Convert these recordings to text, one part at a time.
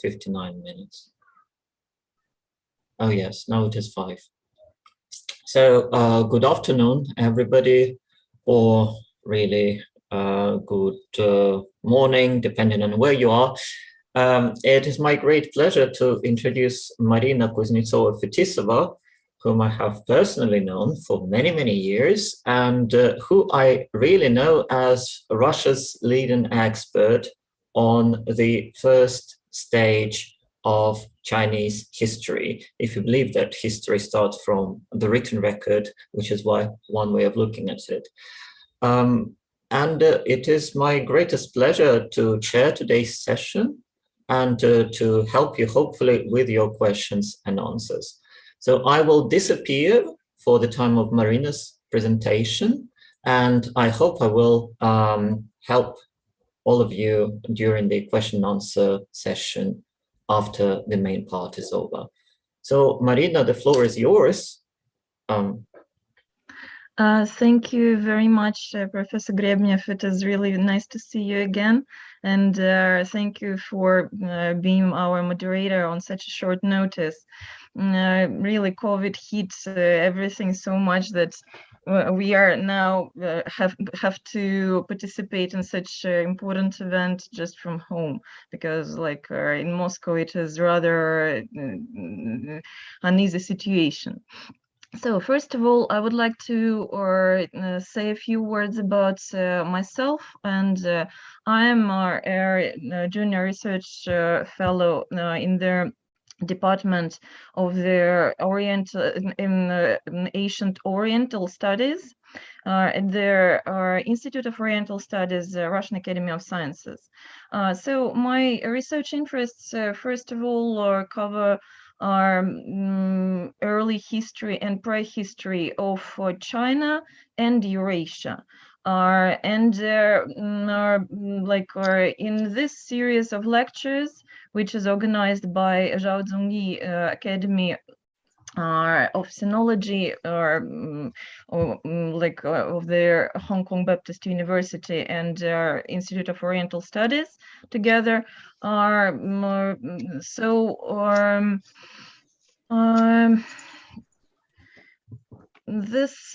59 minutes. Oh yes, now it is 5. So good afternoon, everybody, or really good morning, depending on where you are. It is my great pleasure to introduce Marina Kuznetsova-Fetisova, whom I have personally known for many, many years, and who I really know as Russia's leading expert on the first stage of Chinese history, if you believe that history starts from the written record, which is one way of looking at it. And it is my greatest pleasure to chair today's session and to help you, hopefully, with your questions and answers. So I will disappear for the time of Marina's presentation, and I hope I will help all of you during the question and answer session after the main part is over. So Marina, the floor is yours. Thank you very much, Professor Grebnev. It is really nice to see you again. And thank you for being our moderator on such a short notice. Really, COVID hit everything so much that we are now have to participate in such an important event just from home, because like in Moscow it is rather uneasy situation. So first of all, I would like to say a few words about myself, and I am a junior research fellow in the department of the Orient in ancient Oriental studies at the Institute of Oriental Studies, Russian Academy of Sciences. So my research interests, first of all, cover early history and prehistory of China and Eurasia. In this series of lectures, which is organized by Zhao Tsung-I Academy of Sinology, of the Hong Kong Baptist University and Institute of Oriental Studies together. This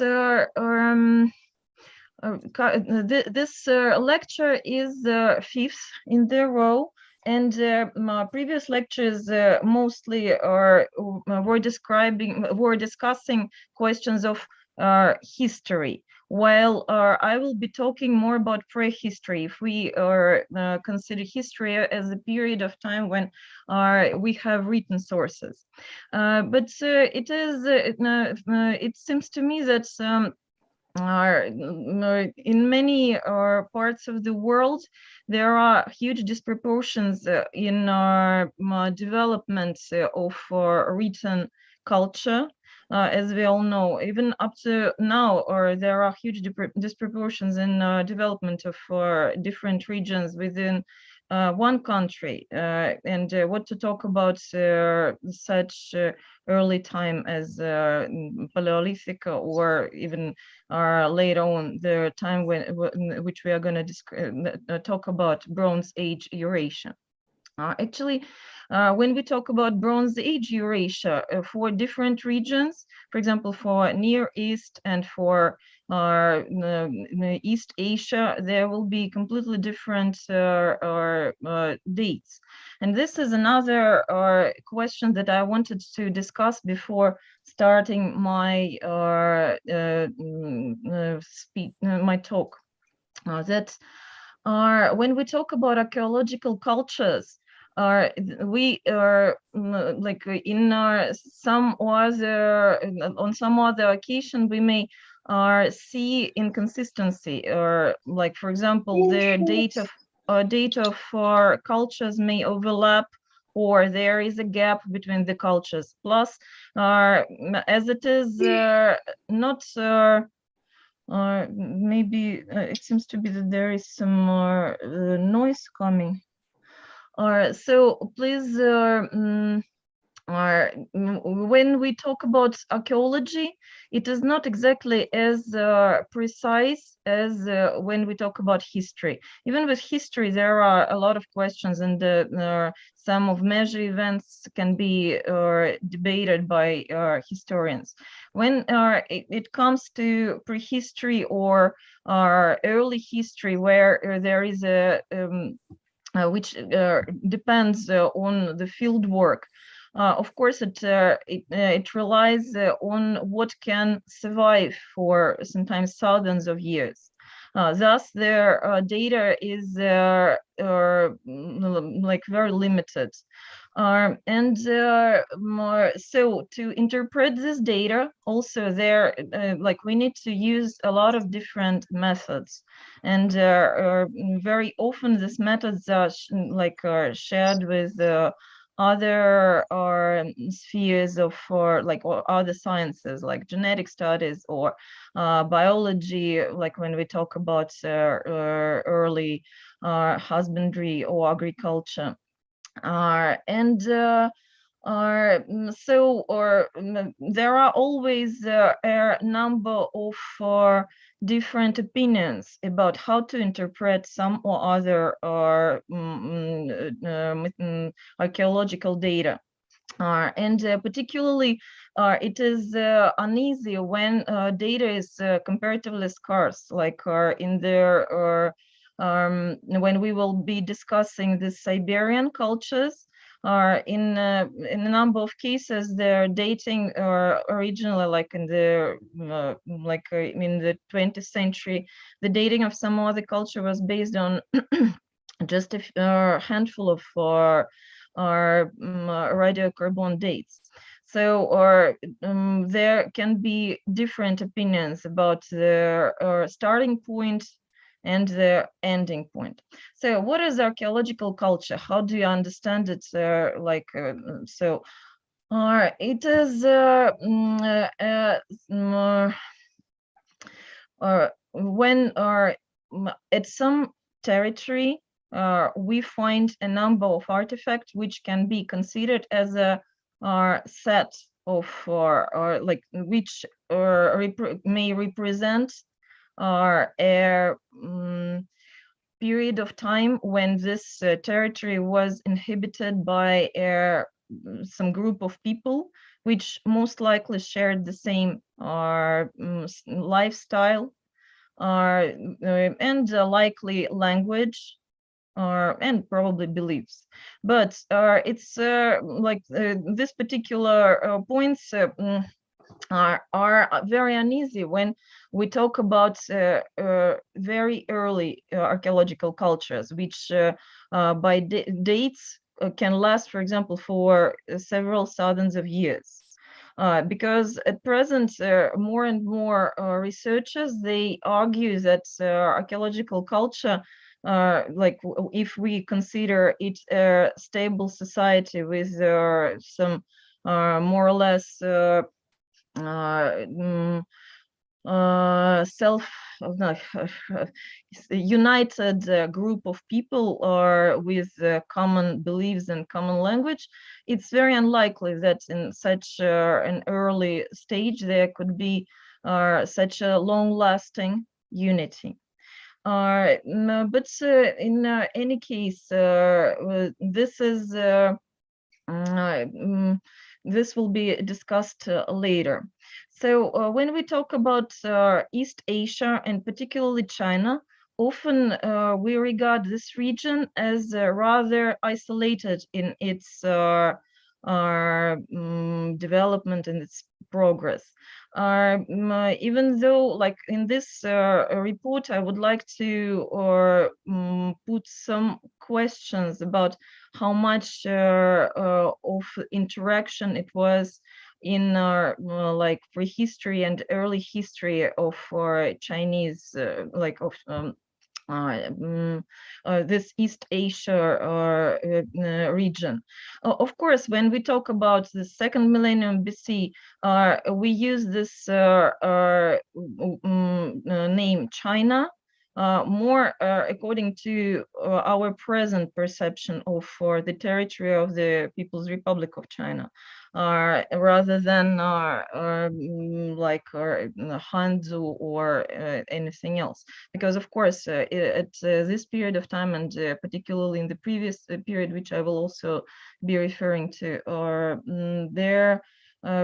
lecture is the 5th in the row, and my previous lectures mostly were discussing questions of history, while I will be talking more about prehistory, if we consider history as a period of time when we have written sources. But it seems to me that in many parts of the world, there are huge disproportions in development of written culture. As we all know, even up to now, there are huge disproportions in development of different regions within one country, and what to talk about such early time as Paleolithic, or even later on the time which we are going to talk about, Bronze Age Eurasia. Actually, when we talk about Bronze Age Eurasia, for different regions, for example, for Near East and for East Asia, there will be completely different dates. And this is another question that I wanted to discuss before starting my my talk. When we talk about archaeological cultures, we are in some other on some other occasion we may see inconsistency, or like, for example, the date of cultures may overlap, or there is a gap between the cultures. Plus, as it is not maybe it seems to be that there is some noise coming. So please when we talk about archaeology, it is not exactly as precise as when we talk about history. Even with history, there are a lot of questions, and some of major events can be debated by historians. When it comes to prehistory or early history, where there is a which depends on the field work. Of course, it relies on what can survive for sometimes thousands of years. Thus, their data is like very limited. So to interpret this data, also there, like we need to use a lot of different methods, and very often these methods are shared with other spheres of or other sciences like genetic studies or biology, like when we talk about early husbandry or agriculture. There are always a number of different opinions about how to interpret some or other archaeological data. Particularly, it is uneasy when data is comparatively scarce, like in the when we will be discussing the Siberian cultures. In a number of cases, they're dating originally, like in the in the 20th century, the dating of some other culture was based on just a handful of radiocarbon dates. So, there can be different opinions about the starting point and the ending point. So, what is archaeological culture? How do you understand it? It is when at some territory we find a number of artifacts which can be considered as a set of which may represent a period of time when this territory was inhabited by some group of people which most likely shared the same lifestyle and likely language and probably beliefs. But it's this particular points are very uneasy when we talk about very early archaeological cultures, which by dates can last, for example, for several thousands of years. Because at present, more and more researchers, they argue that archaeological culture, if we consider it a stable society with some more or less united group of people with common beliefs and common language, it's very unlikely that in such an early stage there could be such a long-lasting unity. But in any case, this will be discussed later. So when we talk about East Asia and particularly China, often we regard this region as rather isolated in its development and its progress. Even though, like in this report, I would like to put some questions about how much of interaction it was in like prehistory and early history of Chinese, this East Asia region. Of course, when we talk about the second millennium BC, we use this name China more according to our present perception of the territory of the People's Republic of China, rather than like Hanzu or anything else. Because of course, at this period of time, and particularly in the previous period, which I will also be referring to, there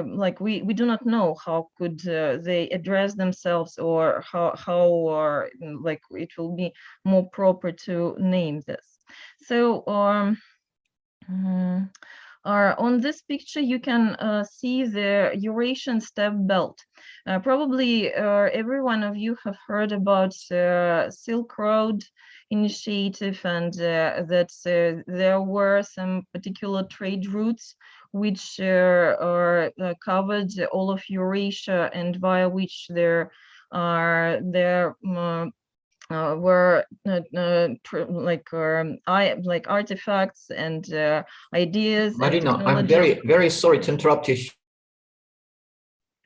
like we do not know how could they address themselves, or how like it will be more proper to name this. So on this picture, you can see the Eurasian steppe belt. Probably every one of you have heard about Silk Road initiative, and that there were some particular trade routes which covered all of Eurasia, and via which there were like artifacts and ideas and Marina, I'm technology. very sorry to interrupt you.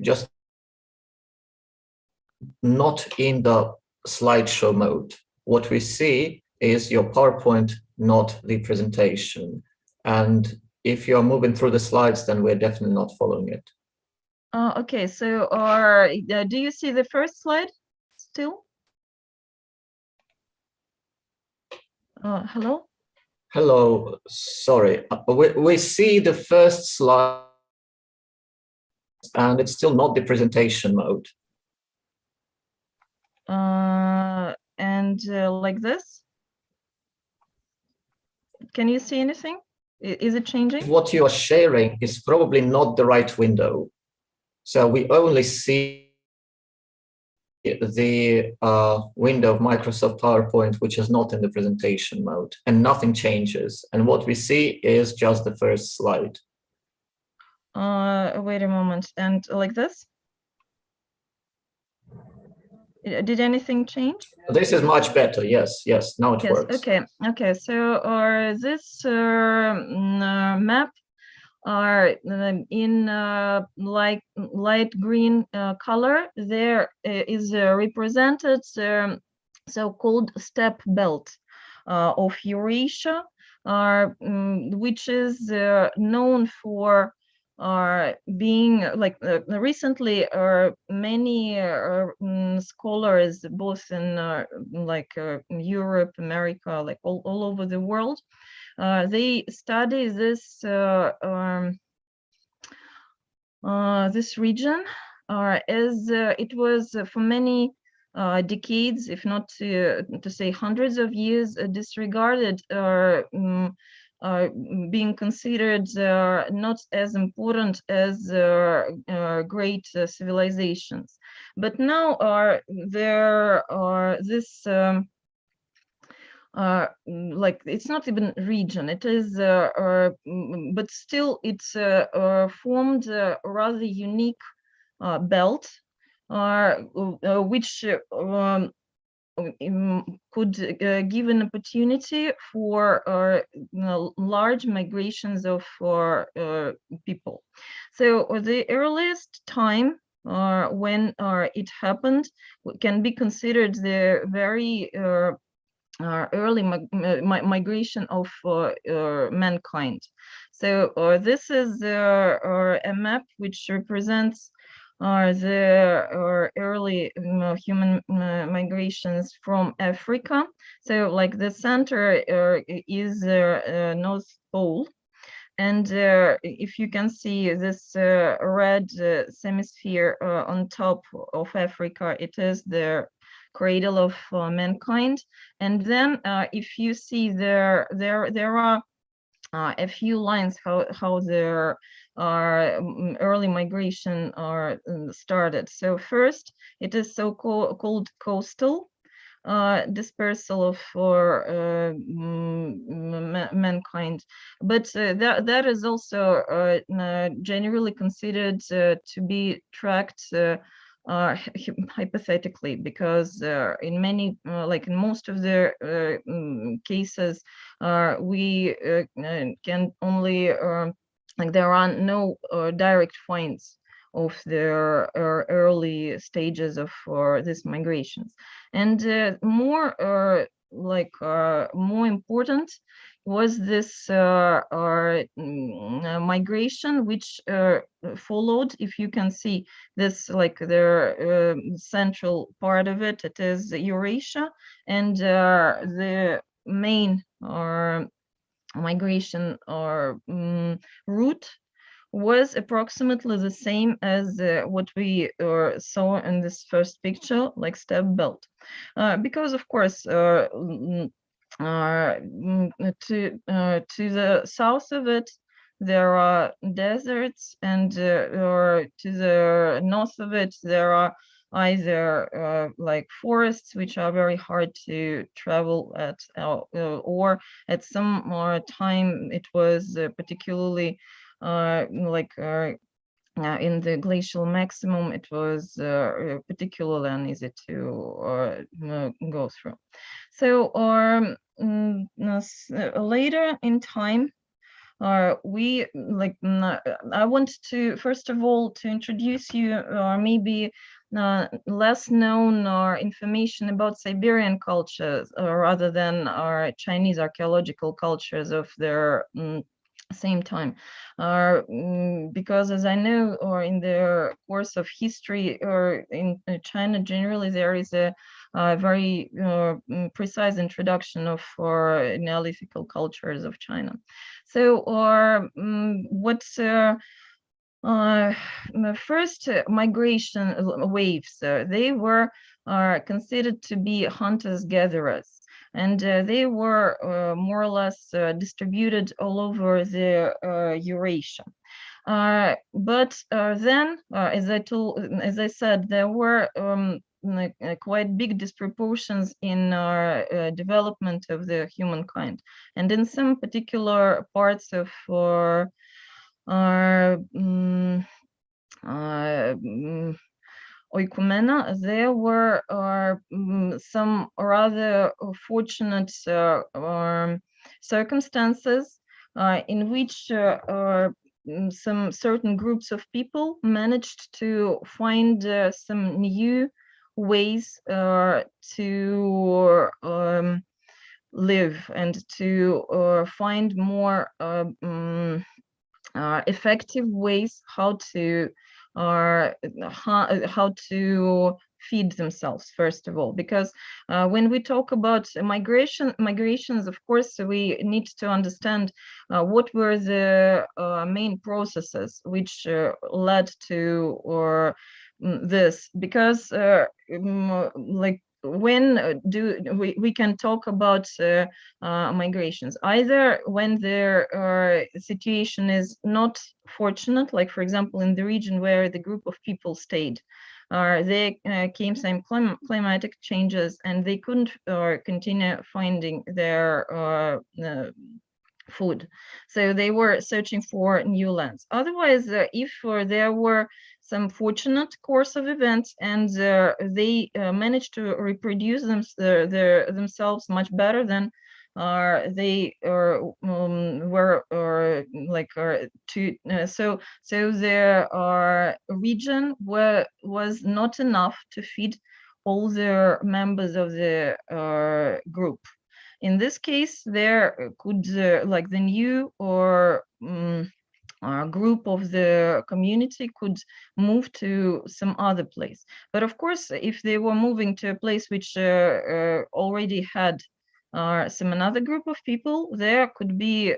Just not in the slideshow mode. What we see is your PowerPoint, not the presentation. And if you're moving through the slides, then we're definitely not following it. Okay, so do you see the first slide still? Hello? Hello, sorry. We see the first slide, and it's still not the presentation mode. And like this? Can you see anything? Is it changing? What you are sharing is probably not the right window. So we only see the window of Microsoft PowerPoint, which is not in the presentation mode, and nothing changes. And what we see is just the first slide. Wait a moment. And like this? Did anything change? This is much better. Yes, yes. Now it works. Okay. So this map are in light green color. There is represented so-called steppe belt of Eurasia, which is known for being like recently many scholars both in like Europe, America, like all over the world, they study this this region as it was for many decades, if not to say hundreds of years, disregarded, being considered not as important as great civilizations. But now there are this like it's not even region, it is but still it's formed a rather unique belt which could give an opportunity for large migrations of people. So the earliest time when it happened can be considered the very early migration of mankind. So this is a map which represents the early human migrations from Africa. So like the center is North Pole. And if you can see this red hemisphere on top of Africa, it is the cradle of mankind. And then if you see there are a few lines how their early migration are started. So first, it is so-called coastal dispersal of mankind, but that is also generally considered to be tracked hypothetically, because in many like in most of the cases we can only like there are no direct finds of their early stages of these migrations. And more important was this migration, which followed. If you can see this, like the central part of it, it is Eurasia, and the main migration route was approximately the same as what we saw in this first picture, like steppe belt. Because of course, to the south of it, there are deserts, and to the north of it, there are either like forests, which are very hard to travel at, or at some time it was particularly in the glacial maximum, it was particularly uneasy to go through. So later in time, we I want to first of all to introduce you, or maybe less known or information about Siberian cultures, rather than our Chinese archaeological cultures of their same time, because as I know, or in the course of history, or in China generally, there is a very precise introduction of Neolithical cultures of China. So what's the first migration waves, they were considered to be hunters-gatherers, and they were more or less distributed all over the Eurasia. But then, as I said, there were quite big disproportions in development of the humankind, and in some particular parts of Oikumena, there were some rather fortunate circumstances in which some certain groups of people managed to find some new ways to live, and to find more effective ways how to feed themselves, first of all, because when we talk about migrations, of course, we need to understand what were the main processes which led to this, because like when do we can talk about migrations, either when their situation is not fortunate, like for example in the region where the group of people stayed, there came some climatic changes and they couldn't continue finding their food, so they were searching for new lands. Otherwise, if there were some fortunate course of events and they managed to reproduce themselves much better than they were so their region was not enough to feed all the members of the group. In this case, there could like the new or group of the community could move to some other place. But of course, if they were moving to a place which already had some another group of people, there could be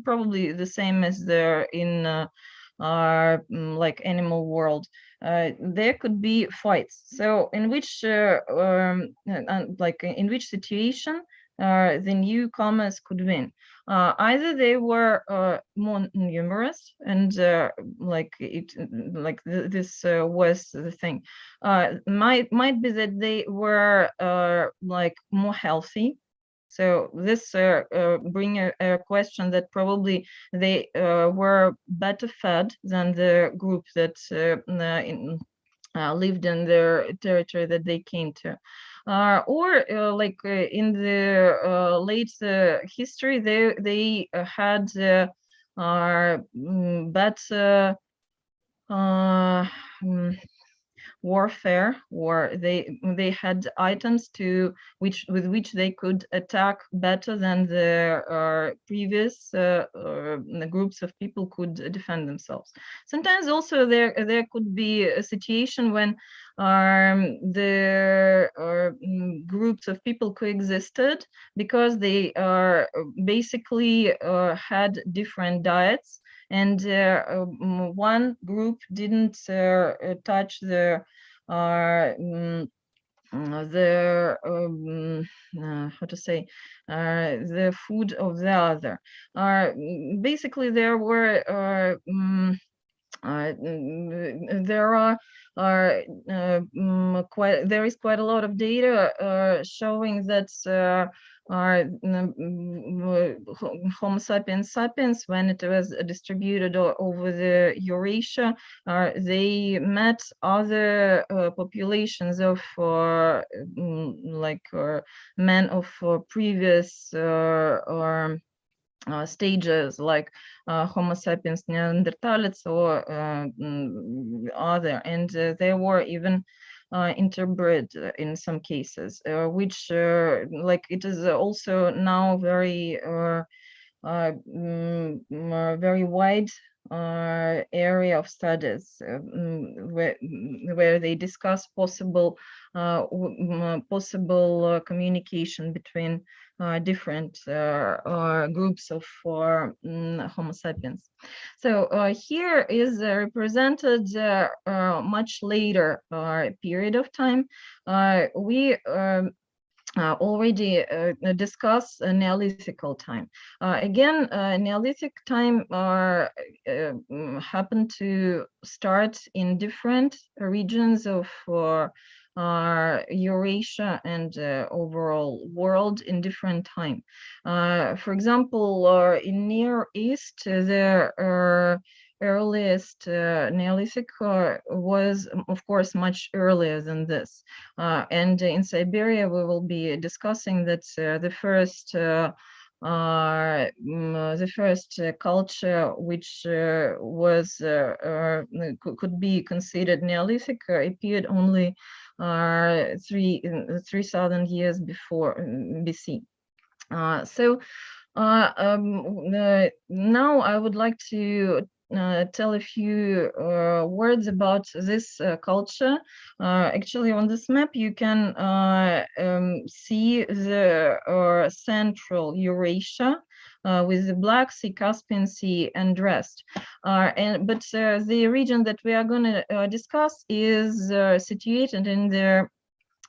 probably the same as there in like animal world. There could be fights. So in which in which situation the newcomers could win. Either they were more numerous, and this was the thing. Might be that they were like more healthy. So this bring a question that probably they were better fed than the group that lived in their territory that they came to. Or in the late history, they had better warfare, or they had items with which they could attack better than the previous groups of people could defend themselves. Sometimes also there could be a situation when the groups of people coexisted because they basically had different diets, and one group didn't touch the how to say, the food of the other. Basically, there were there is quite a lot of data showing that Homo sapiens sapiens, when it was distributed over the Eurasia, they met other populations of men of previous stages, like Homo sapiens neanderthals or other, and they were even interbred in some cases, which it is also now very very wide area of studies where they discuss possible communication between different groups of Homo sapiens. So here is represented much later period of time. We already discuss Neolithical time. Again, Neolithic time happened to start in different regions of Eurasia and overall world in different time. For example, in Near East, the earliest Neolithic was, of course, much earlier than this. And in Siberia, we will be discussing that the first culture which was could be considered Neolithic appeared only 3,000 years before BC. Now I would like to tell a few words about this culture. Actually, on this map, you can see the Central Eurasia with the Black Sea, Caspian Sea, and rest. But the region that we are going to discuss is situated in the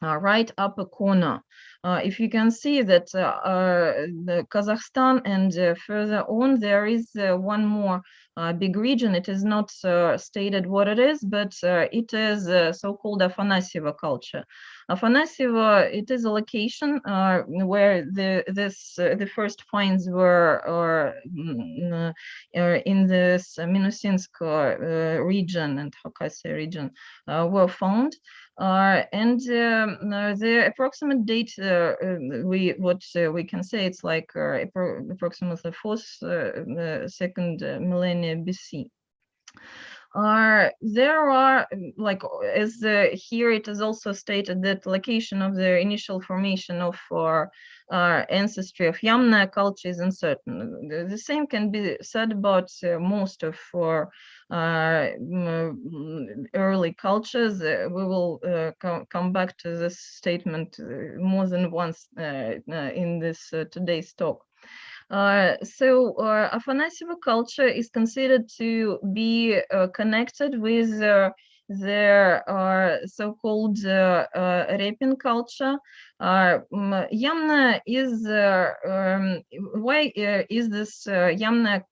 right upper corner. If you can see that the Kazakhstan and further on, there is one more big region. It is not stated what it is, but it is so-called Affanacivo culture. Affanacivo, it is a location where the first finds were in this Minusinsk region and Khakassia region were found. And the approximate date we can say it's like approximately 4th, 2nd millennia BC. There are, like, as here it is also stated that location of the initial formation of ancestry of Yamna culture is uncertain. The same can be said about most of early cultures. We will come back to this statement more than once in this today's talk. Affanacivo culture is considered to be connected with their so-called Repin culture. Yamna is why is this Yamna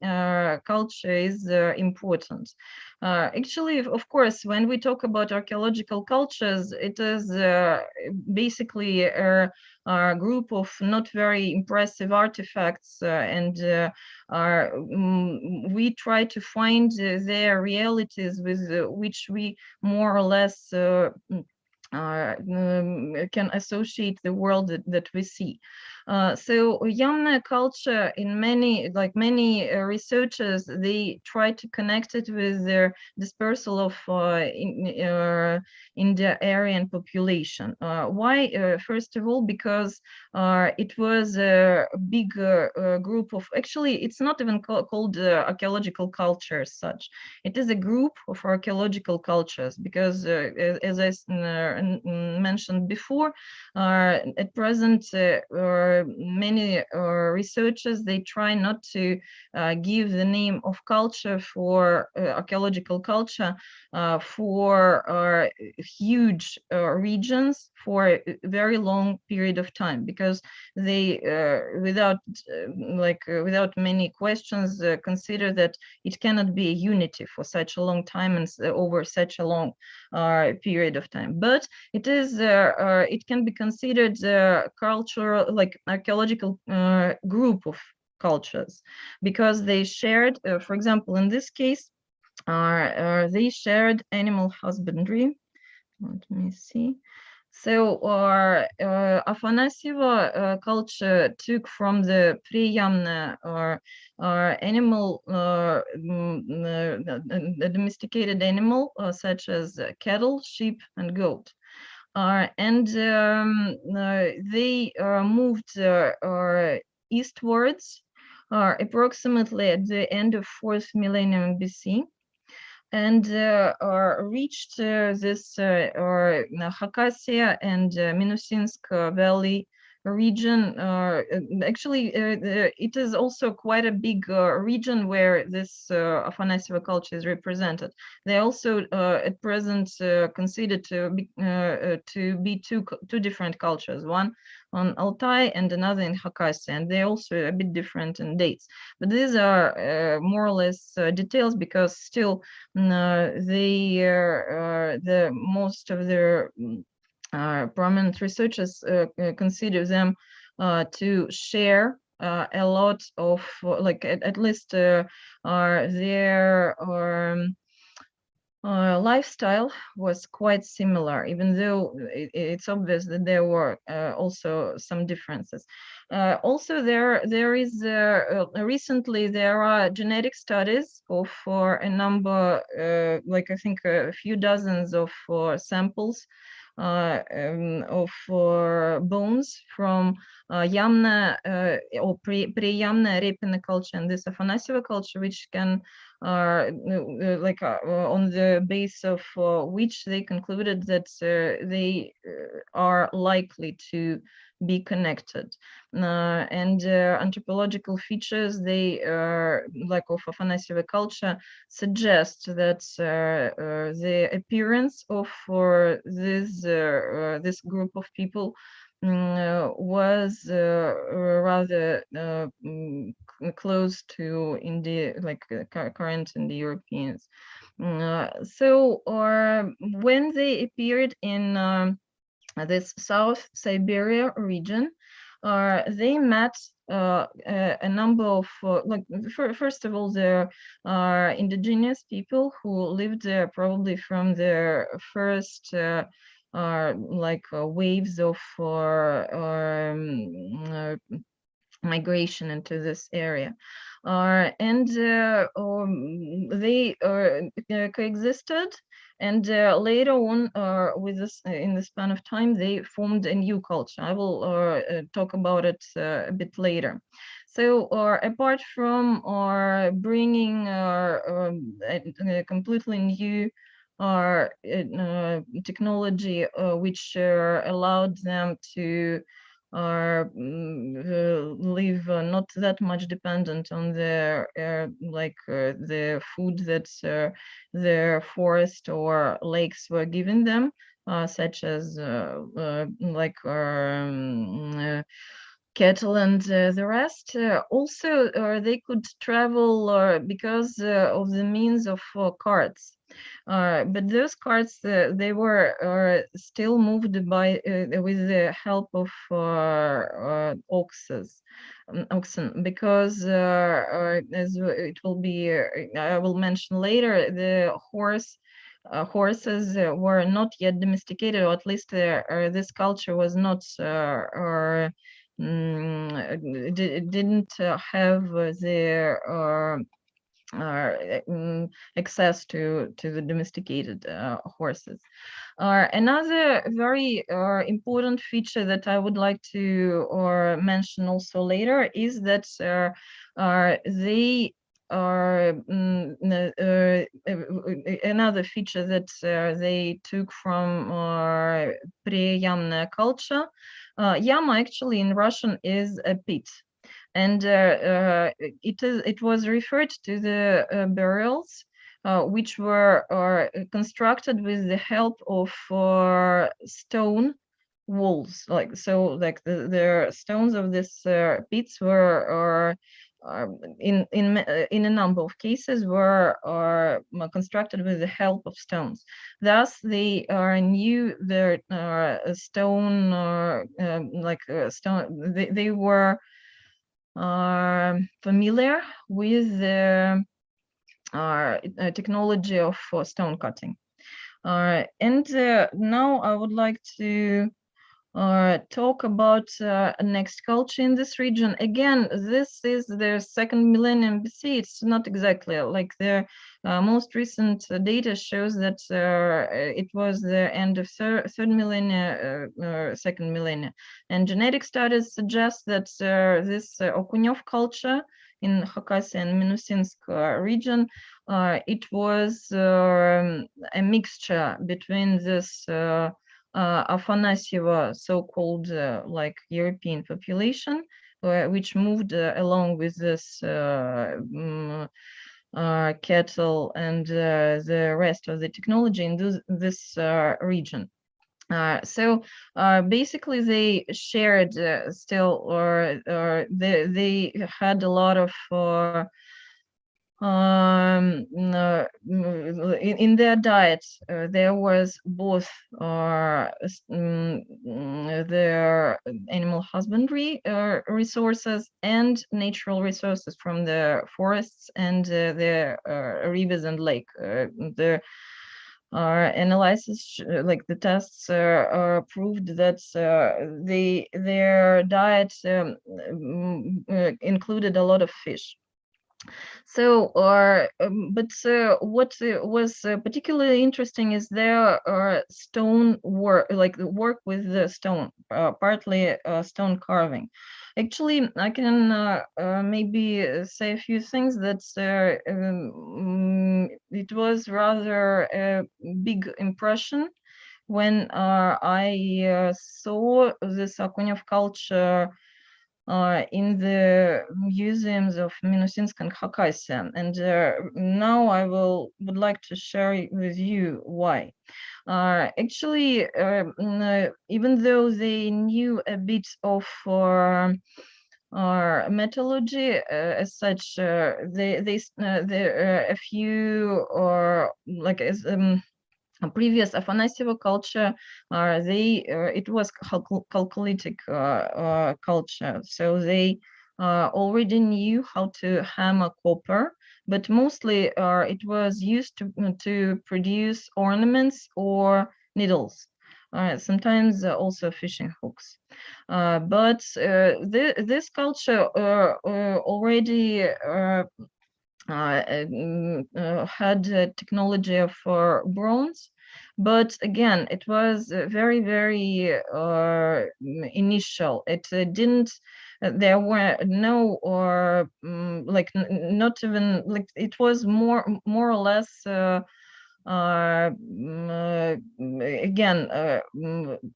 culture is important? Actually, of course, when we talk about archaeological cultures, it is basically a group of not very impressive artifacts, and we try to find their realities with which we more or less can associate the world that we see. So Yamna culture, in many researchers, they try to connect it with the dispersal of Indo-Aryan population. Why? First of all, because it was a big group of, actually, it's not even called archaeological culture as such. It is a group of archaeological cultures, because as I mentioned before, at present, many researchers, they try not to give the name of culture for archaeological culture for huge regions for a very long period of time, because they without many questions consider that it cannot be a unity for such a long time and over such a long period of time. But it is it can be considered cultural, like archaeological group of cultures, because they shared, for example, in this case, they shared animal husbandry. Let me see. So Affanacivo culture took from the pre-Yamna animal, domesticated animal, such as cattle, sheep, and goat. And they moved eastwards approximately at the end of 4th millennium BC, and reached this Khakassia and Minusinsk Valley region. Actually, it is also quite a big region where this Affanacivo culture is represented. They also at present considered to be two different cultures, one on Altai and another in Khakassia, and they're also a bit different in dates. But these are more or less details, because still the most of their prominent researchers consider them to share a lot of, like, at least their lifestyle was quite similar, even though it's obvious that there were also some differences. Also, there is recently there are genetic studies of a number, like I think a few dozens of samples of bones from Yamna or pre-Yamna Repina culture and this Affanacivo culture, which can on the base of which they concluded that they are likely to be connected. And anthropological features, they like of Affanacivo culture, suggest that the appearance of this group of people was rather close to current Indo-Europeans. So when they appeared in this South Siberia region, they met a number of, first of all, there are indigenous people who lived there probably from the first waves of migration into this area, and they coexisted, and later on, with this in the span of time, they formed a new culture. I will talk about it a bit later. So apart from bringing a completely new technology which allowed them to live not that much dependent on the food that their forest or lakes were giving them, such as cattle and the rest. Also, they could travel because of the means of carts. But those carts, they were still moved by with the help of oxen, because as it will be, I will mention later, the horses were not yet domesticated, or at least this culture was not didn't have their access to the domesticated horses. Another very important feature that I would like to mention also later is that they are another feature that they took from pre-Yamna culture. Yama actually in Russian is a pit, and it was referred to the burials which were constructed with the help of stone walls. Like the stones of this pits were in a number of cases were constructed with the help of stones. Thus, they knew their stone stone. They were familiar with the technology of stone cutting. And now I would like to talk about next culture in this region. Again, this is the second millennium BC. It's not exactly like the most recent data shows that it was the end of third millennia, second millennia. And genetic studies suggest that this Okunyov culture in Khakassia and Minusинsk region, it was a mixture between this Affanacivo, so-called like European population, which moved along with this cattle and the rest of the technology in this region. So basically, they shared still, or they had a lot of in their diet, there was both their animal husbandry resources and natural resources from the forests and the rivers and lake. The analysis, like the tests, proved that their diet included a lot of fish. So, but what was particularly interesting is their stone work, like the work with the stone, partly stone carving. Actually, I can maybe say a few things that it was rather a big impression when I saw this Okunyov culture in the museums of Minusинsk and Khakassia. And now I would like to share with you why. Actually, even though they knew a bit of metallurgy as such, a few like as a previous Affanacivo culture, it was calcolitic culture, so they already knew how to hammer copper, but mostly it was used to produce ornaments or needles. Sometimes also fishing hooks. But this culture already had technology for bronze, but again, it was very, very initial. It didn't. There were no, or like not even like it was more or less. Again,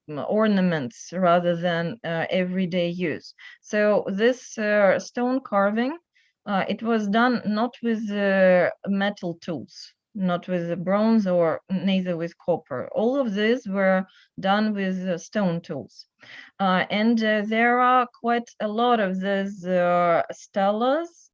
ornaments rather than everyday use. So this stone carving, it was done not with metal tools, not with bronze or neither with copper. All of these were done with stone tools. And there are quite a lot of these stelas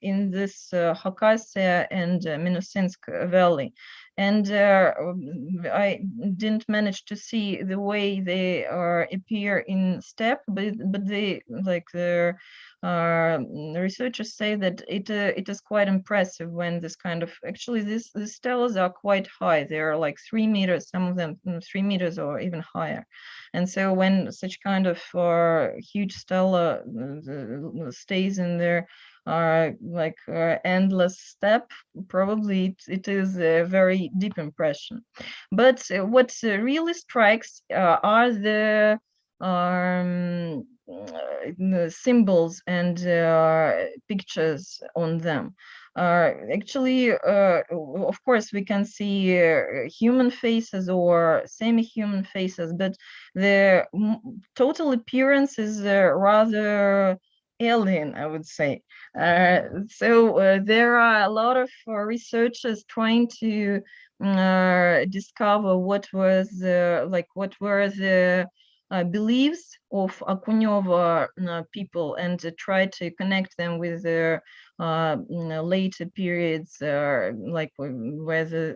in this Khakassia and Minusинsk Valley. and I didn't manage to see the way they appear in steppe, but they like the researchers say that it is quite impressive when this kind of actually these steles are quite high. They are like 3 meters, some of them 3 meters or even higher, and so when such kind of huge stela stays in there like endless steppe, probably it is a very deep impression. But what really strikes are the symbols and pictures on them. Actually, of course, we can see human faces or semi-human faces, but the total appearance is rather alien, I would say. So there are a lot of researchers trying to discover what was what were the beliefs of Okunyov people, and try to connect them with the later periods, like whether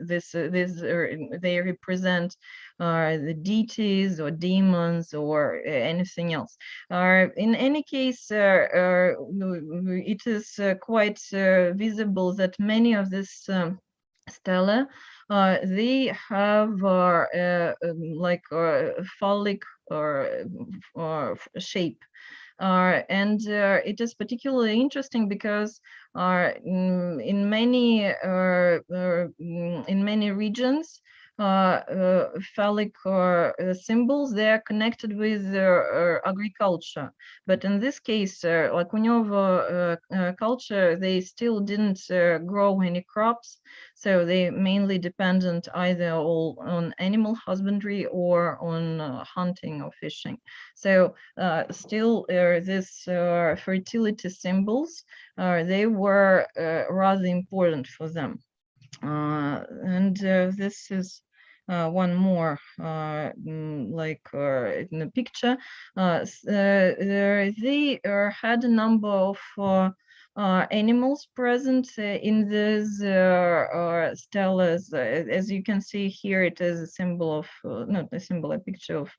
they represent the deities or demons or anything else. In any case, it is quite visible that many of these stela they have like phallic shape. And it is particularly interesting because in many regions, phallic symbols, they are connected with agriculture. But in this case, Okunyov culture, they still didn't grow any crops, so they mainly dependent either on animal husbandry or on hunting or fishing. So still these fertility symbols, they were rather important for them. And this is one more like in the picture. They had a number of animals present in these stelas. As you can see here, it is a symbol of, not a symbol, a picture of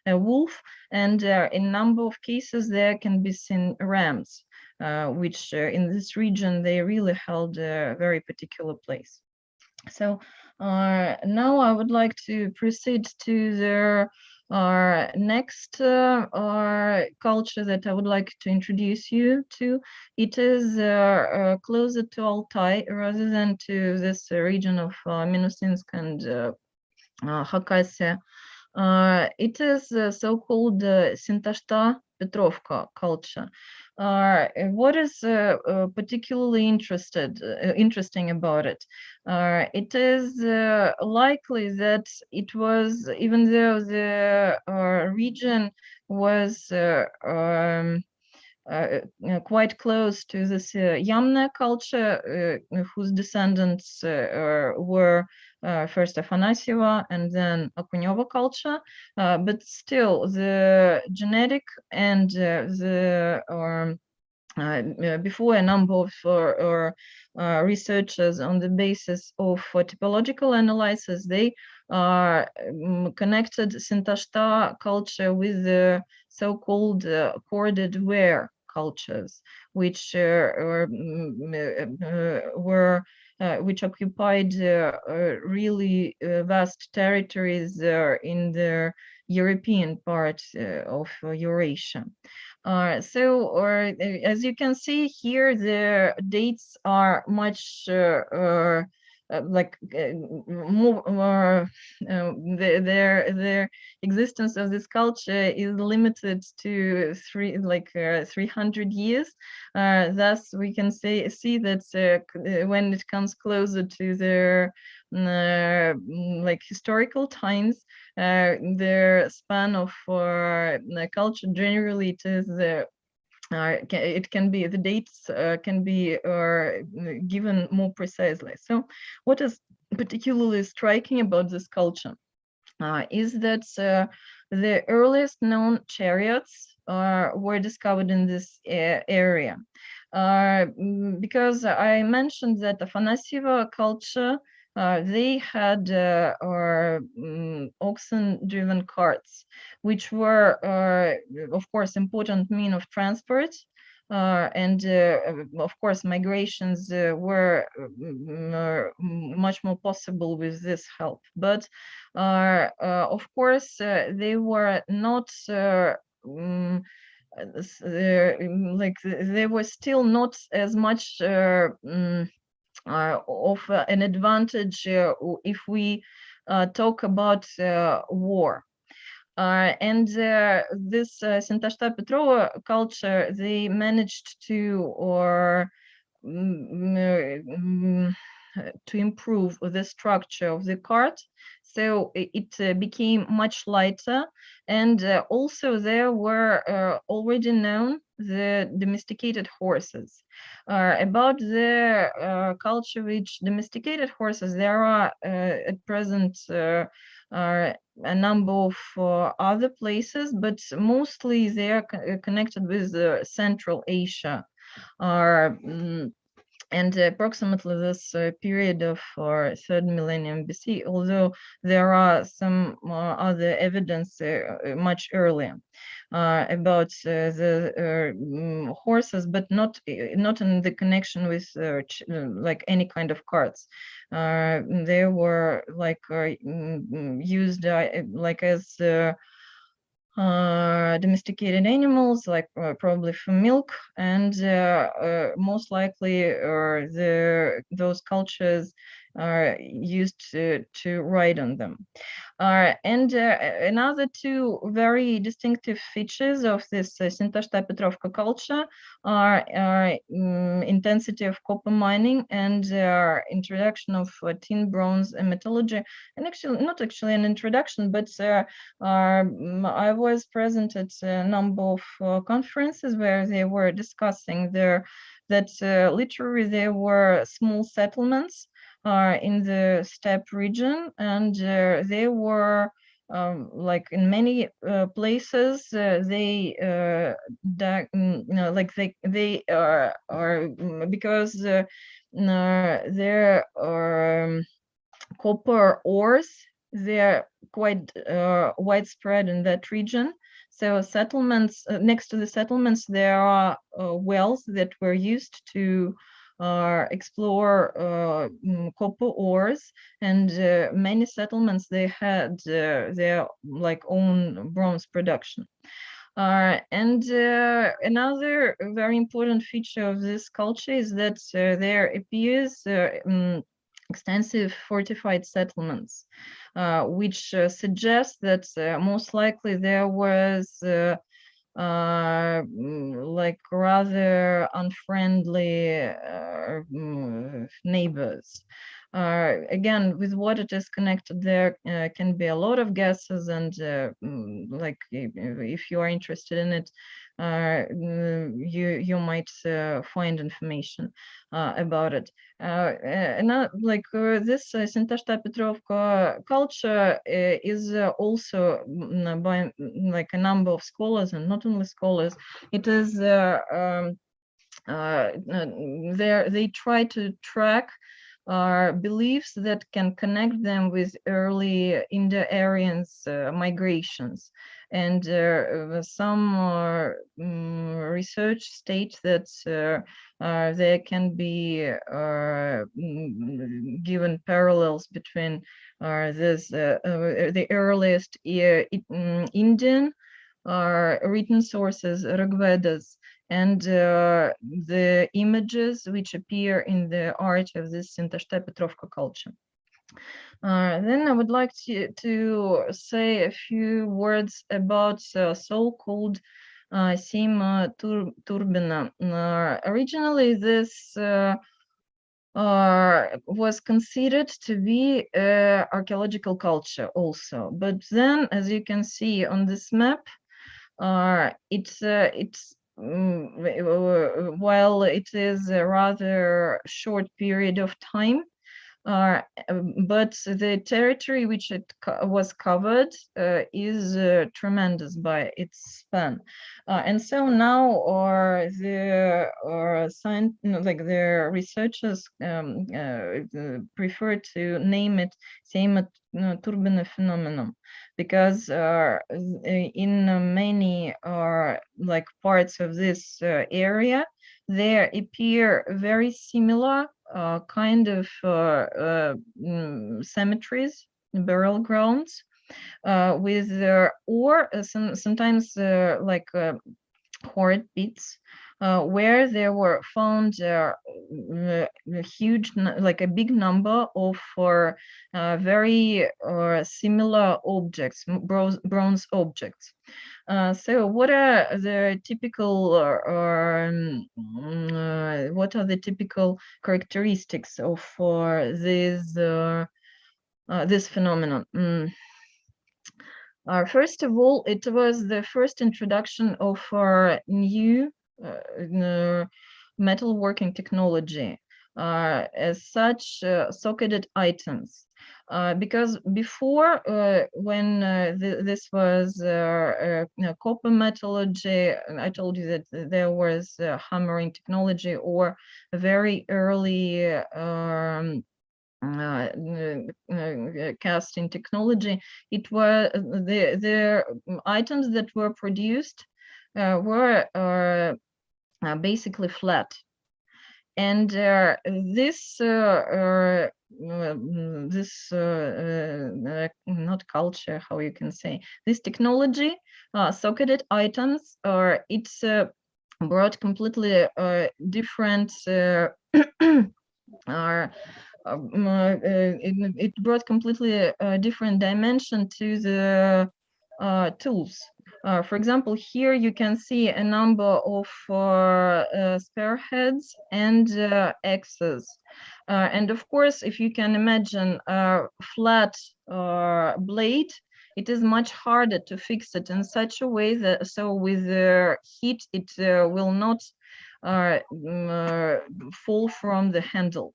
a wolf. And in a number of cases, there can be seen rams, which in this region, they really held a very particular place. So now I would like to proceed to the next culture that I would like to introduce you to. It is closer to Altai rather than to this region of Minusинsk and Khakassia. It is so-called Cintasta Petrovka culture. What is particularly interesting about it? It is likely that it was, even though the region was quite close to this Yamna culture, whose descendants were first Affanacivo and then Okunyova culture, but still the genetic and before a number of researchers on the basis of typological analysis, they connected Cintasta culture with the so-called corded ware cultures, which which occupied really vast territories in the European part of Eurasia. So as you can see here, the dates are much like more their existence of this culture is limited to 300 years. Thus we can see that when it comes closer to their like historical times, the span of culture generally it is it can be, the dates can be given more precisely. So what is particularly striking about this culture is that the earliest known chariots were discovered in this area. Because I mentioned that Affanacivo culture they had oxen-driven carts, which were, of course, important mean of transport. And of course, migrations were much more possible with this help. But of course, they were not like they were still not as much of an advantage if we talk about war. And this Cintasta-Petrova culture, they managed to improve the structure of the cart, so it became much lighter. And also there were already known the domesticated horses. About the culture which domesticated horses, there are at present a number of other places, but mostly they are connected with Central Asia. And approximately this period of 3rd millennium BC, although there are some other evidence much earlier about the horses, but not in the connection with like any kind of carts. They were like used like as domesticated animals, like probably for milk, and most likely those cultures are used to ride on them. And another two very distinctive features of this Cintasta-Petrovka culture are intensity of copper mining and introduction of tin, bronze, and Mythology. And actually, not actually an introduction, but I was present at a number of conferences where they were discussing that literally there were small settlements in the steppe region, and they were like in many places they like they are because there are copper ores, they're quite widespread in that region. So settlements, next to the settlements, there are wells that were used to explore copper ores, and many settlements, they had their like own bronze production. And another very important feature of this culture is that there appears extensive fortified settlements, which suggests that most likely there was like rather unfriendly neighbors. Again, with what it is connected, there can be a lot of guesses, and like if you are interested in it, you might find information about it. And like this Cintasta-Petrovka culture is also by like a number of scholars, and not only scholars, it is they try to track beliefs that can connect them with early Indo-Aryans migrations. And some research states that there can be given parallels between the earliest Indian written sources, Rigvedas, and the images which appear in the art of this Cintasta-Petrovka culture. Then I would like to say a few words about so-called Sima Turbina. Originally, this was considered to be archaeological culture also, but then, as you can see on this map, it's while it is a rather short period of time, But the territory which it was covered is tremendous by its span, and so now the researchers prefer to name it turbine phenomenon, because in many parts of this area there appear very similar kind of cemeteries, burial grounds, with or sometimes horrid pits, where there were found a big number of very similar objects, bronze objects. So what are the typical characteristics of this phenomenon? First of all, it was the first introduction of new metalworking technology, as such socketed items. Because before, when this was copper metallurgy, I told you that there was hammering technology or very early casting technology. It was the items that were produced were basically flat, and this not culture, how you can say, this technology, socketed items, it's brought completely different it brought completely different dimension to the tools. For example, here you can see a number of spearheads and axes. And of course, if you can imagine a flat blade, it is much harder to fix it in such a way that, so with the heat, it will not fall from the handle.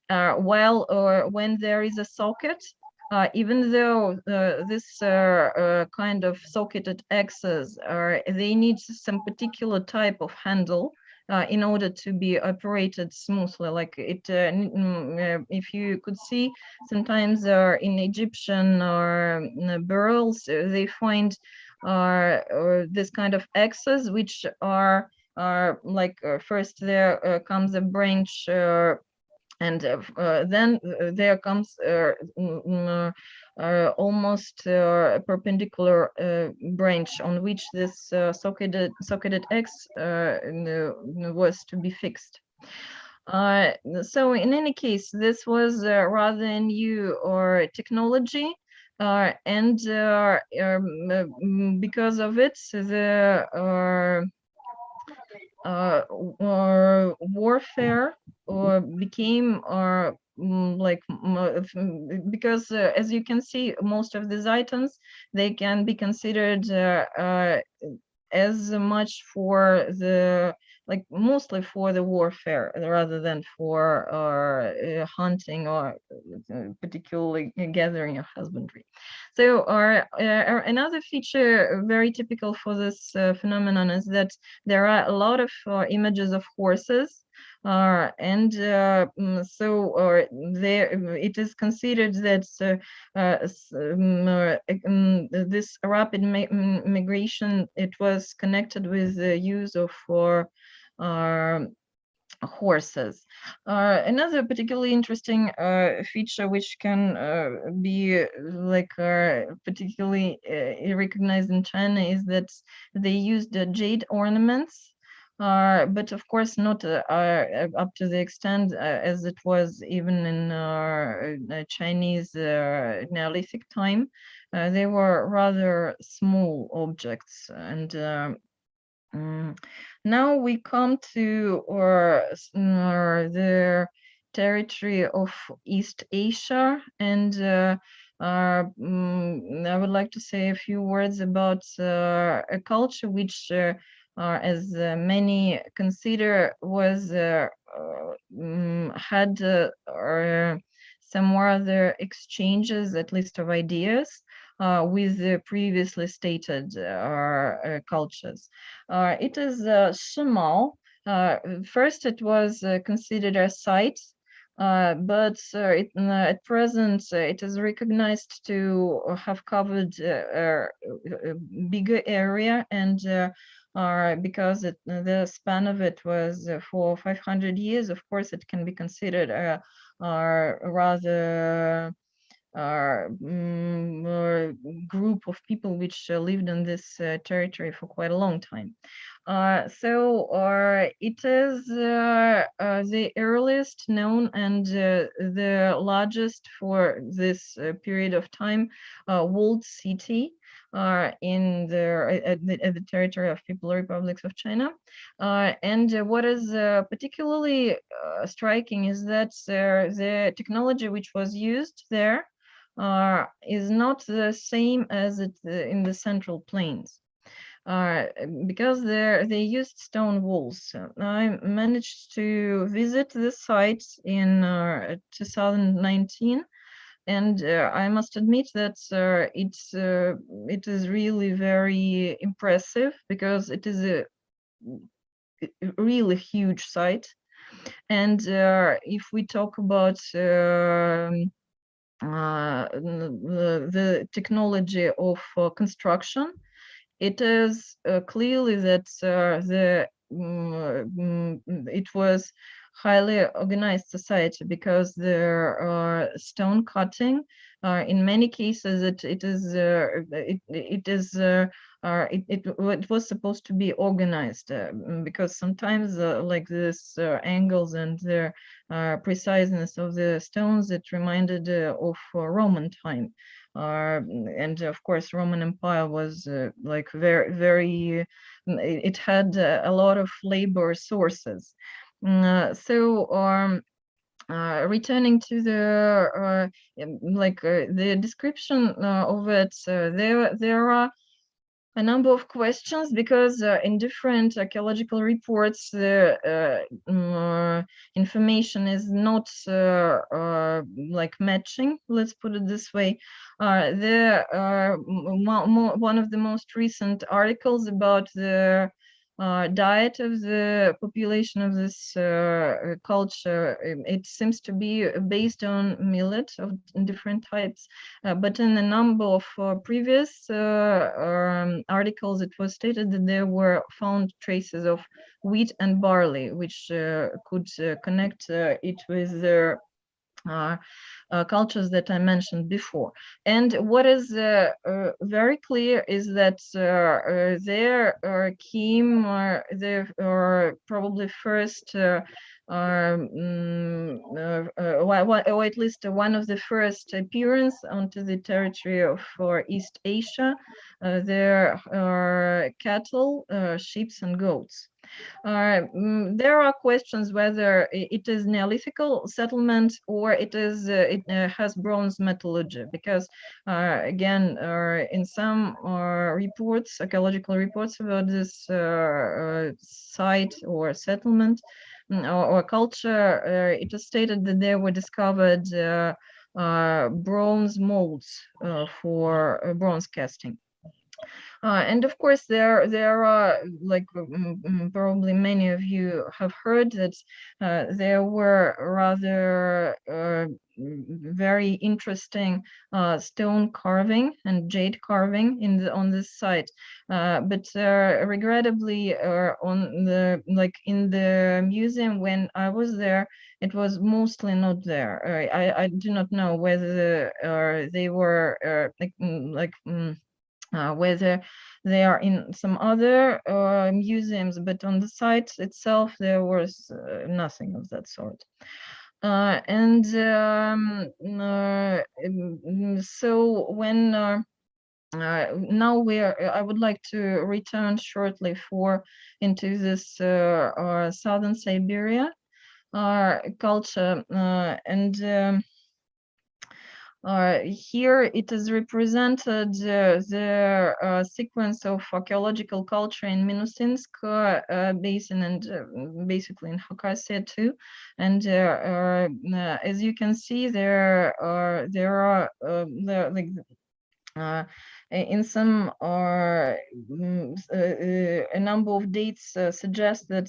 While when there is a socket, even though this kind of socketed axes they need some particular type of handle in order to be operated smoothly. Like it, if you could see, sometimes in Egyptian burials, they find this kind of axes, which are first there comes a branch, and then there comes almost perpendicular branch on which this socketed X was to be fixed. So in any case, this was rather new or technology, and because of it, the warfare became because as you can see, most of these items, they can be considered as much for the mostly for the warfare rather than for hunting or particularly gathering or husbandry. So another feature very typical for this phenomenon is that there are a lot of images of horses, and so there it is considered that this rapid migration, it was connected with the use of horses. Another particularly interesting feature which can be particularly recognized in China is that they used jade ornaments, but of course not up to the extent as it was even in Chinese Neolithic time. They were rather small objects, and now we come to the territory of East Asia, and I would like to say a few words about a culture which, as many consider, was had some rather exchanges, at least of ideas, with the previously stated cultures. It is Shimao. First, it was considered a site, but at present it is recognized to have covered a bigger area, and because the span of it was for 500 years, of course, it can be considered a rather group of people which lived in this territory for quite a long time. So it is the earliest known and the largest for this period of time walled city in at the territory of People Republics of China. And what is particularly striking is that the technology which was used there is not the same as it in the Central Plains. Because they used stone walls. I managed to visit the site in 2019, and I must admit that it is really very impressive, because it is a really huge site. And if we talk about the technology of construction, it is clearly that it was highly organized society, because there are stone cutting. In many cases, it was supposed to be organized, because sometimes like this angles and the preciseness of the stones, it reminded of Roman time. And of course, Roman Empire was like very, it had a lot of labor sources. Returning to the the description of it, there are a number of questions, because in different archaeological reports, the information is not like matching, let's put it this way. One of the most recent articles about the diet of the population of this culture, it seems to be based on millet of different types, but in a number of previous articles, it was stated that there were found traces of wheat and barley, which could connect it with the cultures that I mentioned before. And what is very clear is that there came the probably first or at least one of the first appearance onto the territory of East Asia. There are cattle, sheep, and goats. There are questions whether it is Neolithical settlement or it has bronze metallurgy, because again, in some reports, archaeological reports about this site or settlement or culture, it is stated that there were discovered bronze molds for bronze casting. And of course, there are, like probably many of you have heard, that there were rather very interesting stone carving and jade carving on this site, but regrettably, in the museum when I was there, it was mostly not there. I do not know whether they were whether they are in some other museums, but on the site itself there was nothing of that sort. So when now I would like to return shortly into this southern Siberia culture, and Here it is represented the sequence of archaeological culture in Minusinsk basin and basically in Khakassia too. And as you can see, there are like in some a number of dates suggest that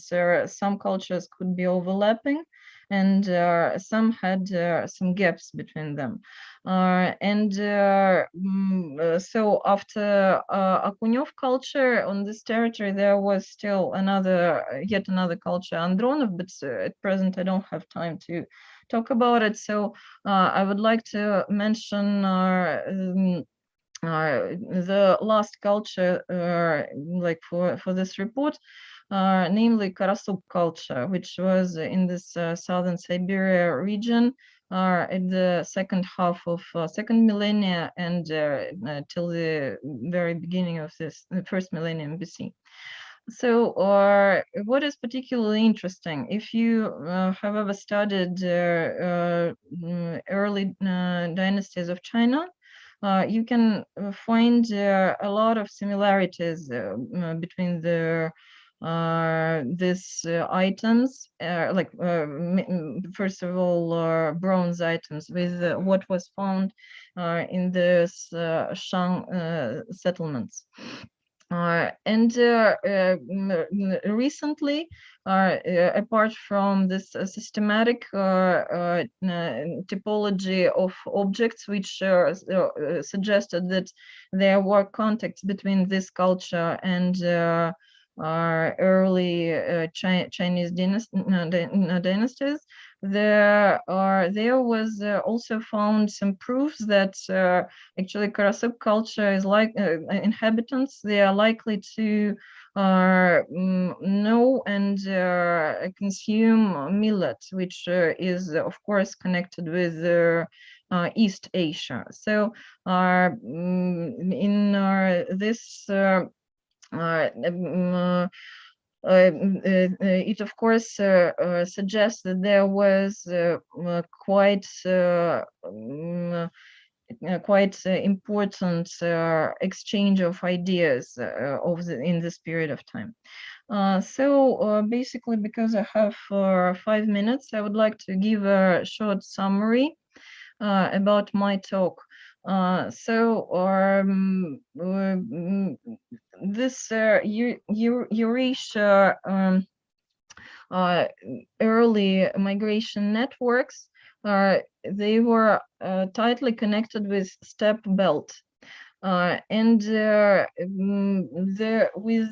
some cultures could be overlapping, and some had some gaps between them. So after Okunyov culture on this territory, there was still yet another culture, Andronov, but at present I don't have time to talk about it. So I would like to mention the last culture, like for this report, namely Karasu culture, which was in this southern Siberia region at the second half of second millennia and till the very beginning of the first millennium BC. So, what is particularly interesting, if you have ever studied early dynasties of China, you can find a lot of similarities between these items, like first of all, bronze items with what was found in the Shang settlements. Recently, apart from this systematic typology of objects, which suggested that there were contacts between this culture and early Chinese dynasties, there was also found some proofs that actually Karasu culture is like inhabitants. They are likely to know and consume millet, which is of course connected with East Asia. So in this it of course suggests that there was quite important exchange of ideas in this period of time. So basically, because I have 5 minutes, I would like to give a short summary about my talk. This Eurasia early migration networks, they were tightly connected with steppe belt. With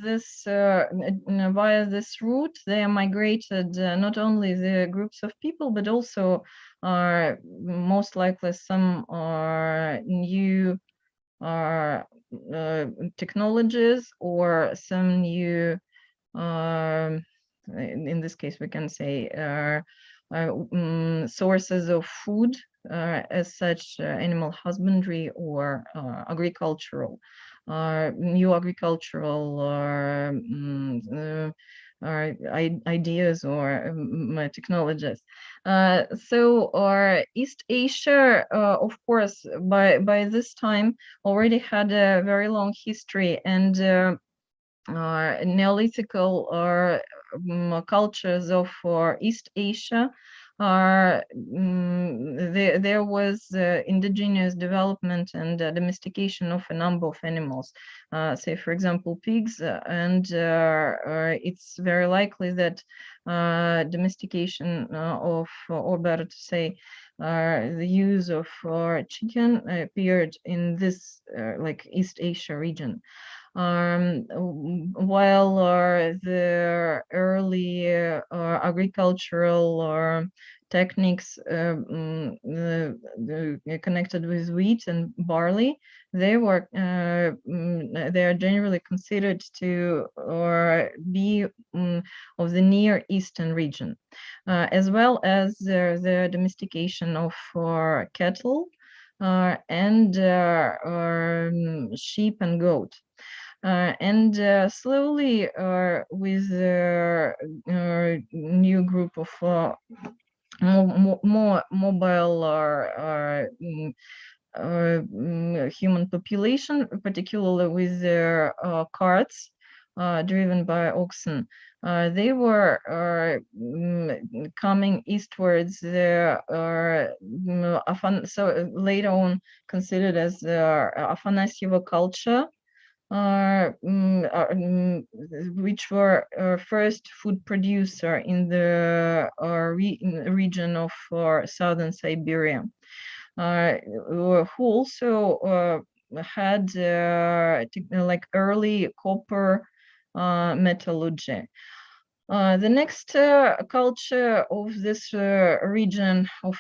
this via this route, they migrated not only the groups of people, but also most likely some new technologies or some new in this case we can say sources of food, as such animal husbandry or agricultural, new agricultural ideas or technologies. So East Asia, of course, by this time already had a very long history, and Neolithical cultures of East Asia, there was indigenous development and domestication of a number of animals, say for example pigs, and it's very likely that domestication of, or better to say, the use of chicken appeared in this like East Asia region. While the early agricultural techniques connected with wheat and barley, they are generally considered to be of the Near Eastern region, as well as the domestication of cattle and sheep and goat. And slowly, with the new group of more mobile human population, particularly with their carts driven by oxen. They were coming eastwards. So later on considered as the Affanacivo Culture, which were first food producer in the region of southern Siberia, who also had like early copper metallurgy. The next culture of this region of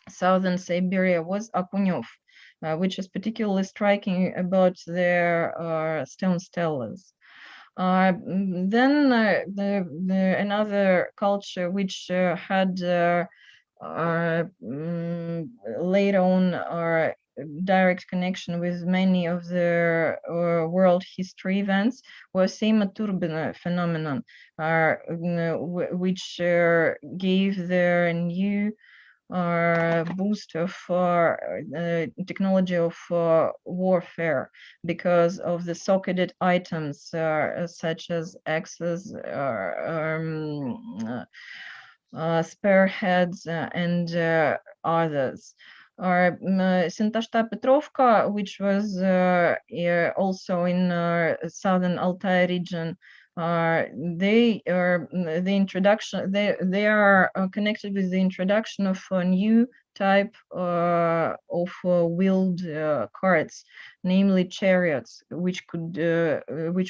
southern Siberia was Okunyov, which is particularly striking about their stone stelas. Then another culture which had later on direct connection with many of the world history events was Seyma-Turbine phenomenon, which gave their new boost of technology of warfare because of the socketed items such as axes, spearheads, and others. Cintasta Petrovka, which was also in southern Altai region, they are connected with the introduction of a new type of wheeled carts, namely chariots, which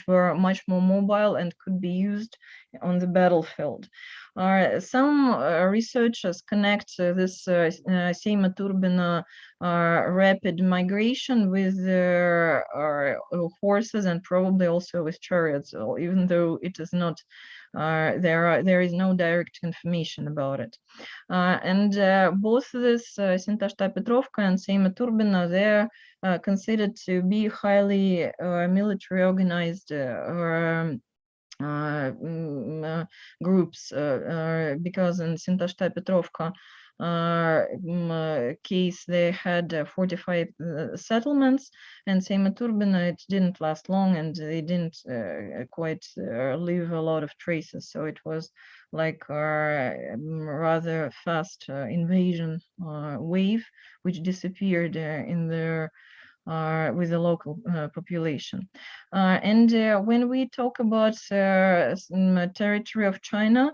were much more mobile and could be used on the battlefield. Some researchers connect this Seyma-Turbine rapid migration with horses and probably also with chariots, even though it is not there is no direct confirmation about it. And both this Cintasta Petrovka and Seyma-Turbine, they're considered to be highly military organized groups, because in Cintasta Petrovka case they had fortified settlements, and Seyma-Turbine, it didn't last long and they didn't quite leave a lot of traces, so it was like a rather fast invasion wave which disappeared in the with the local population. And when we talk about territory of China,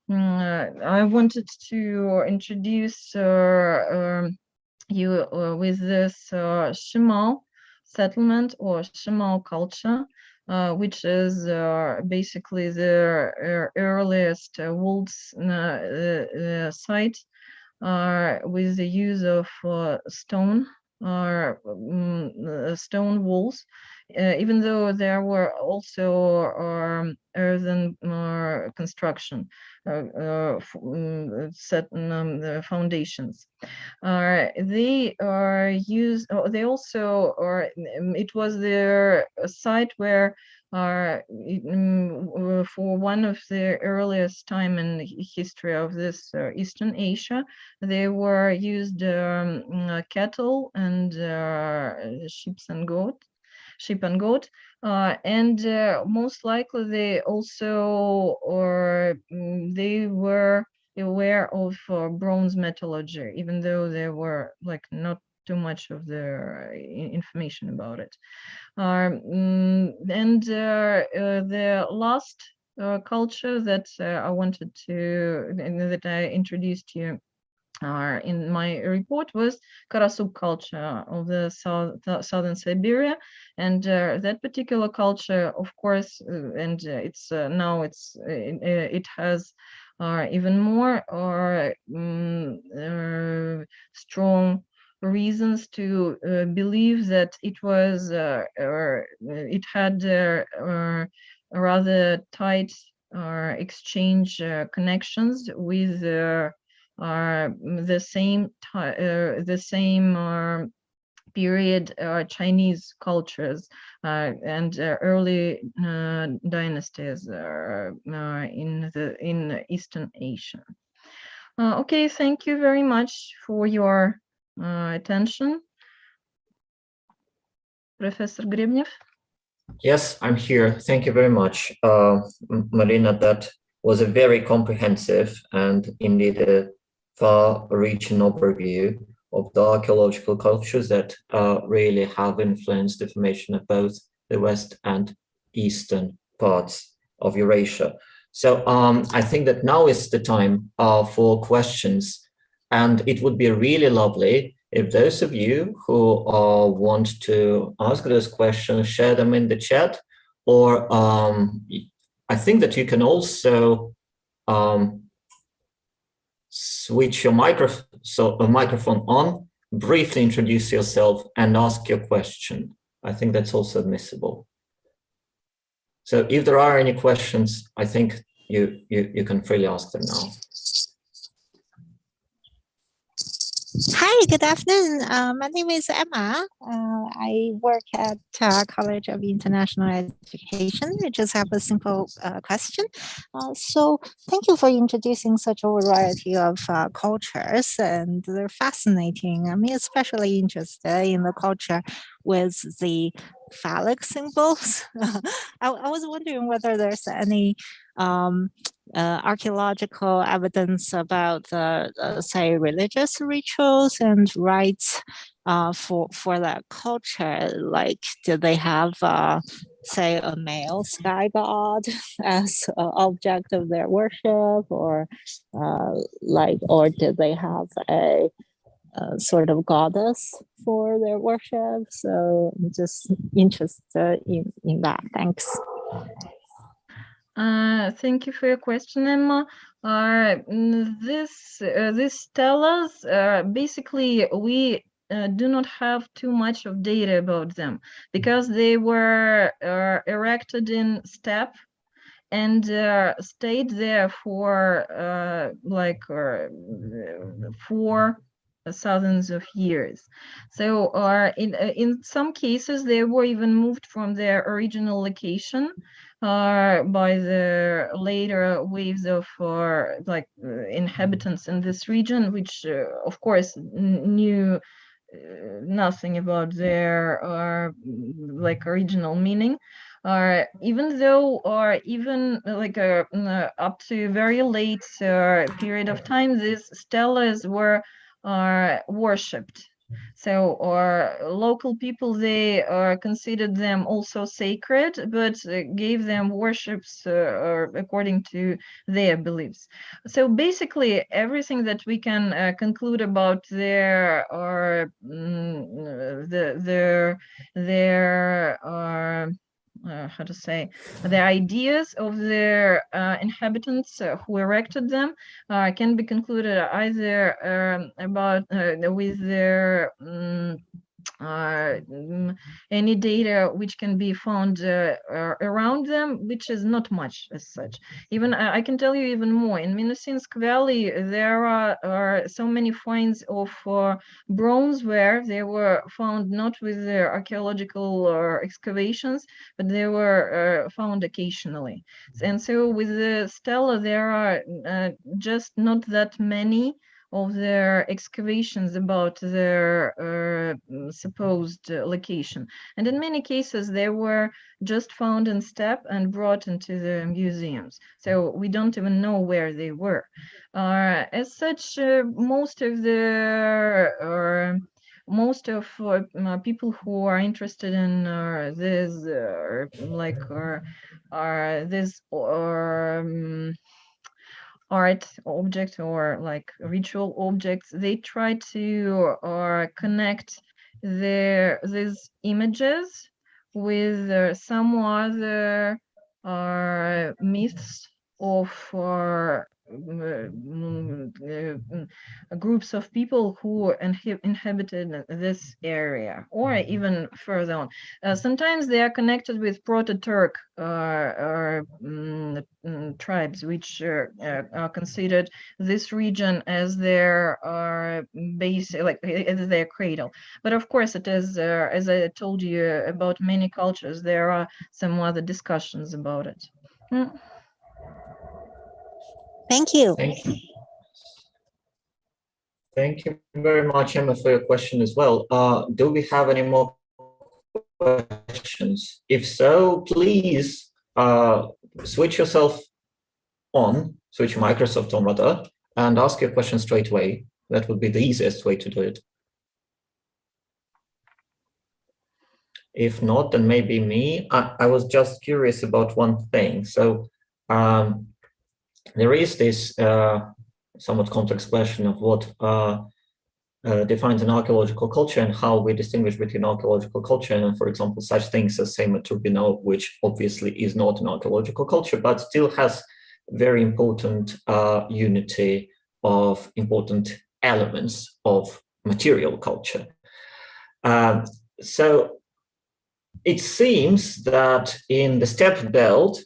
I wanted to introduce you with this Shimao settlement or Shimao culture, which is basically the earliest walled site with the use of stone walls, even though there were also earthen construction set the foundations. They they also, it was their site where for one of the earliest time in history of this Eastern Asia, they were used cattle and sheep and goat, and most likely they also they were aware of bronze metallurgy, even though there were like not too much of the information about it. And the last culture that I wanted to, that I introduced you in my report was Karasu culture of the southern Siberia, and that particular culture, of course, and it's now it has even more strong reasons to believe that it was it had rather tight exchange connections with the same period Chinese cultures and early dynasties in Eastern Asia. Okay, thank you very much for your attention. Professor Grebnev? Yes, I'm here. Thank you very much, Marina. That was a very comprehensive and indeed a far-reaching overview of the archaeological cultures that really have influenced the formation of both the west and eastern parts of Eurasia. So I think that now is the time for questions, and it would be really lovely if those of you who want to ask those questions, share them in the chat, or I think that you can also switch your microphone on, briefly introduce yourself and ask your question. I think that's also admissible. So if there are any questions, I think you can freely ask them now. Hi, good afternoon. My name is Emma. I work at College of International Education. I just have a simple question. So thank you for introducing such a variety of cultures, and they're fascinating. I'm especially interested in the culture with the phallic symbols. I was wondering whether there's any archaeological evidence about say religious rituals and rites for that culture. Like, did they have say a male sky god as an object of their worship, or or did they have a sort of goddess for their worship? So I'm just interested in that. Thanks. Thank you for your question, Emma. This tell us basically we do not have too much of data about them because they were erected in steppe and stayed there for thousands of years. So in some cases they were even moved from their original location by the later waves of inhabitants in this region, which of course knew nothing about their original meaning. Even though, up to very late period of time, these stelas were worshipped. So local people, they considered them also sacred, but gave them worships according to their beliefs. So basically everything that we can conclude about their how to say, the ideas of their inhabitants who erected them can be concluded either about with their any data which can be found around them, which is not much as such. Even I can tell you even more. In Minusinsk Valley, there are so many finds of bronze ware. They were found not with the archaeological excavations, but they were found occasionally. And so with the stela, there are just not that many of their excavations about their supposed location. And in many cases, they were just found in steppe and brought into the museums. So we don't even know where they were. As such, most of people who are interested in this, art object or ritual objects, they try to connect these images with some other myths of groups of people who inhabited this area, or even further on. Sometimes they are connected with Proto-Turk tribes, which are considered this region as their base, as their cradle. But of course, it is, as I told you about many cultures, there are some other discussions about it. Thank you. Thank you. Thank you very much, Emma, for your question as well. Do we have any more questions? If so, please switch yourself on, switch Microsoft on rather, and ask your question straight away. That would be the easiest way to do it. If not, then maybe me. I was just curious about one thing. So there is this somewhat complex question of what defines an archaeological culture and how we distinguish between archaeological culture and, for example, such things as, say, Turbino, which obviously is not an archaeological culture, but still has very important unity of important elements of material culture. So it seems that in the steppe belt,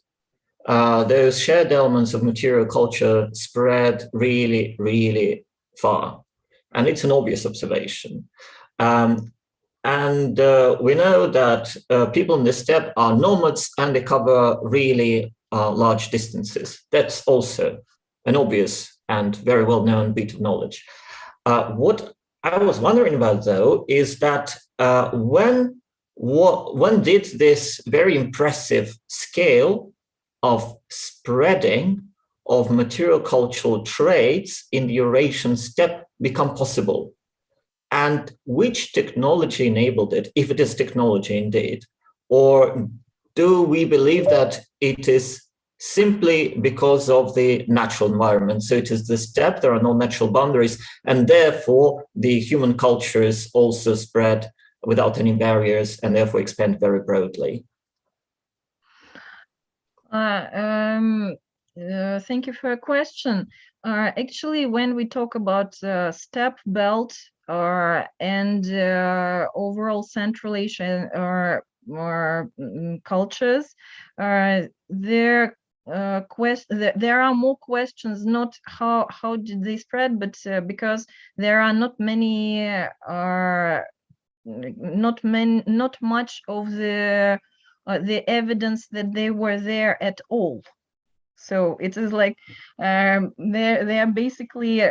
those shared elements of material culture spread really, really far. And it's an obvious observation. We know that people in the steppe are nomads and they cover really large distances. That's also an obvious and very well-known bit of knowledge. What I was wondering about, though, is that when did this very impressive scale of spreading of material cultural traits in the Eurasian steppe become possible? And which technology enabled it, if it is technology indeed? Or do we believe that it is simply because of the natural environment? So it is the steppe, there are no natural boundaries, and therefore the human cultures also spread without any barriers and therefore expand very broadly. Thank you for your question. Actually, when we talk about steppe belt and overall Central Asian cultures, there are more questions, not how did they spread, but because there are not much of the evidence that they were there at all. So it is like they are basically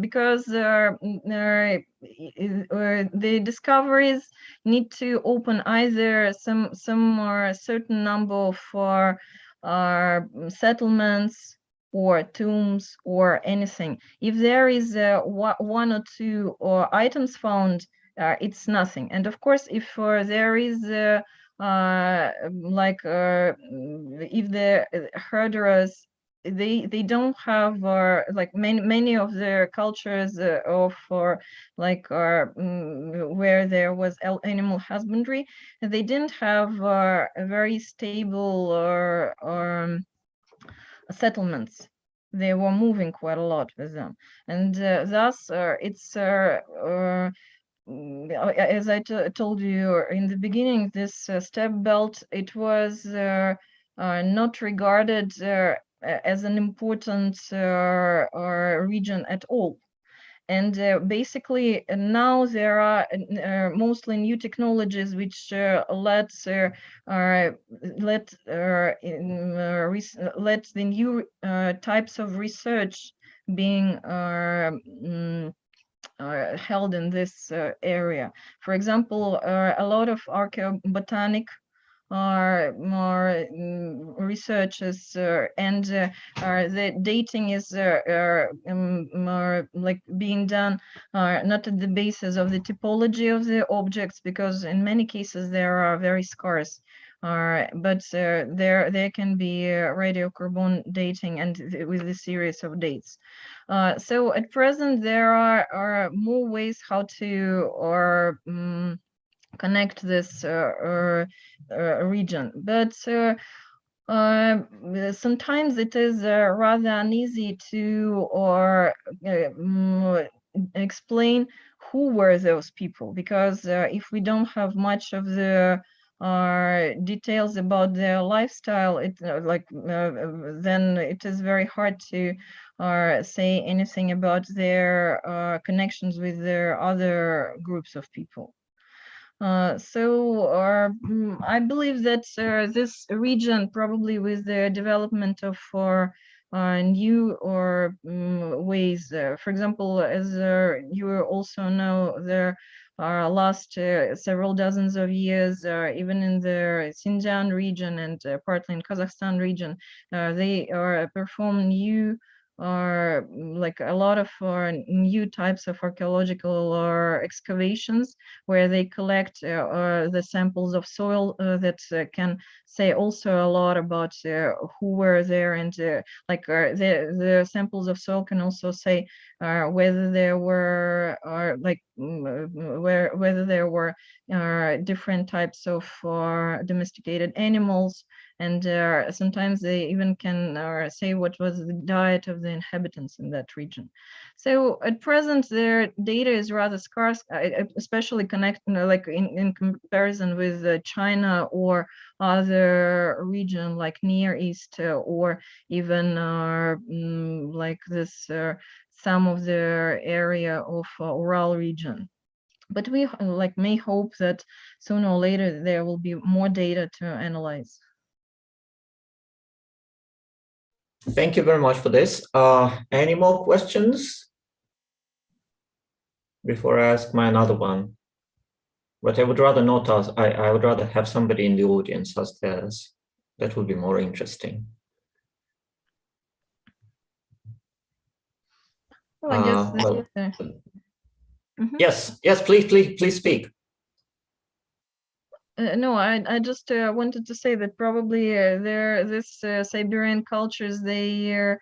because the discoveries need to open either some certain number of settlements or tombs or anything. If there is one or two items found, it's nothing. And of course, if there is if the herders they don't have like many of their cultures where there was animal husbandry, they didn't have a very stable settlements. They were moving quite a lot with them, and thus it's as I told you in the beginning, this steppe belt, it was not regarded as an important region at all. And basically now there are mostly new technologies which let the new types of research being held in this area. For example, a lot of archaeobotanic researches and the dating is like being done not at the basis of the typology of the objects, because in many cases they are very scarce. But there can be radiocarbon dating and with a series of dates. So at present there are more ways how to connect this region, but sometimes it is rather uneasy to explain who were those people, because if we don't have much of the details about their lifestyle, then it is very hard to say anything about their connections with their other groups of people. I believe that this region, probably with the development of new or ways. For example, as you also know, there are last several dozens of years, even in the Xinjiang region and partly in Kazakhstan region, they perform new like a lot of new types of archaeological excavations where they collect the samples of soil that can say also a lot about who were there, and like the samples of soil can also say whether there were whether there were different types of domesticated animals, and sometimes they even can say what was the diet of the inhabitants in that region. So at present, their data is rather scarce, especially like in comparison with China or other region like Near East or even like this some of the area of Ural region. But we may hope that sooner or later there will be more data to analyze. Thank you very much for this. Any more questions before I ask my another one? But I would rather not ask, I would rather have somebody in the audience ask theirs. That would be more interesting. Well, I guess Yes, please speak. No, I just wanted to say that probably this Siberian cultures, it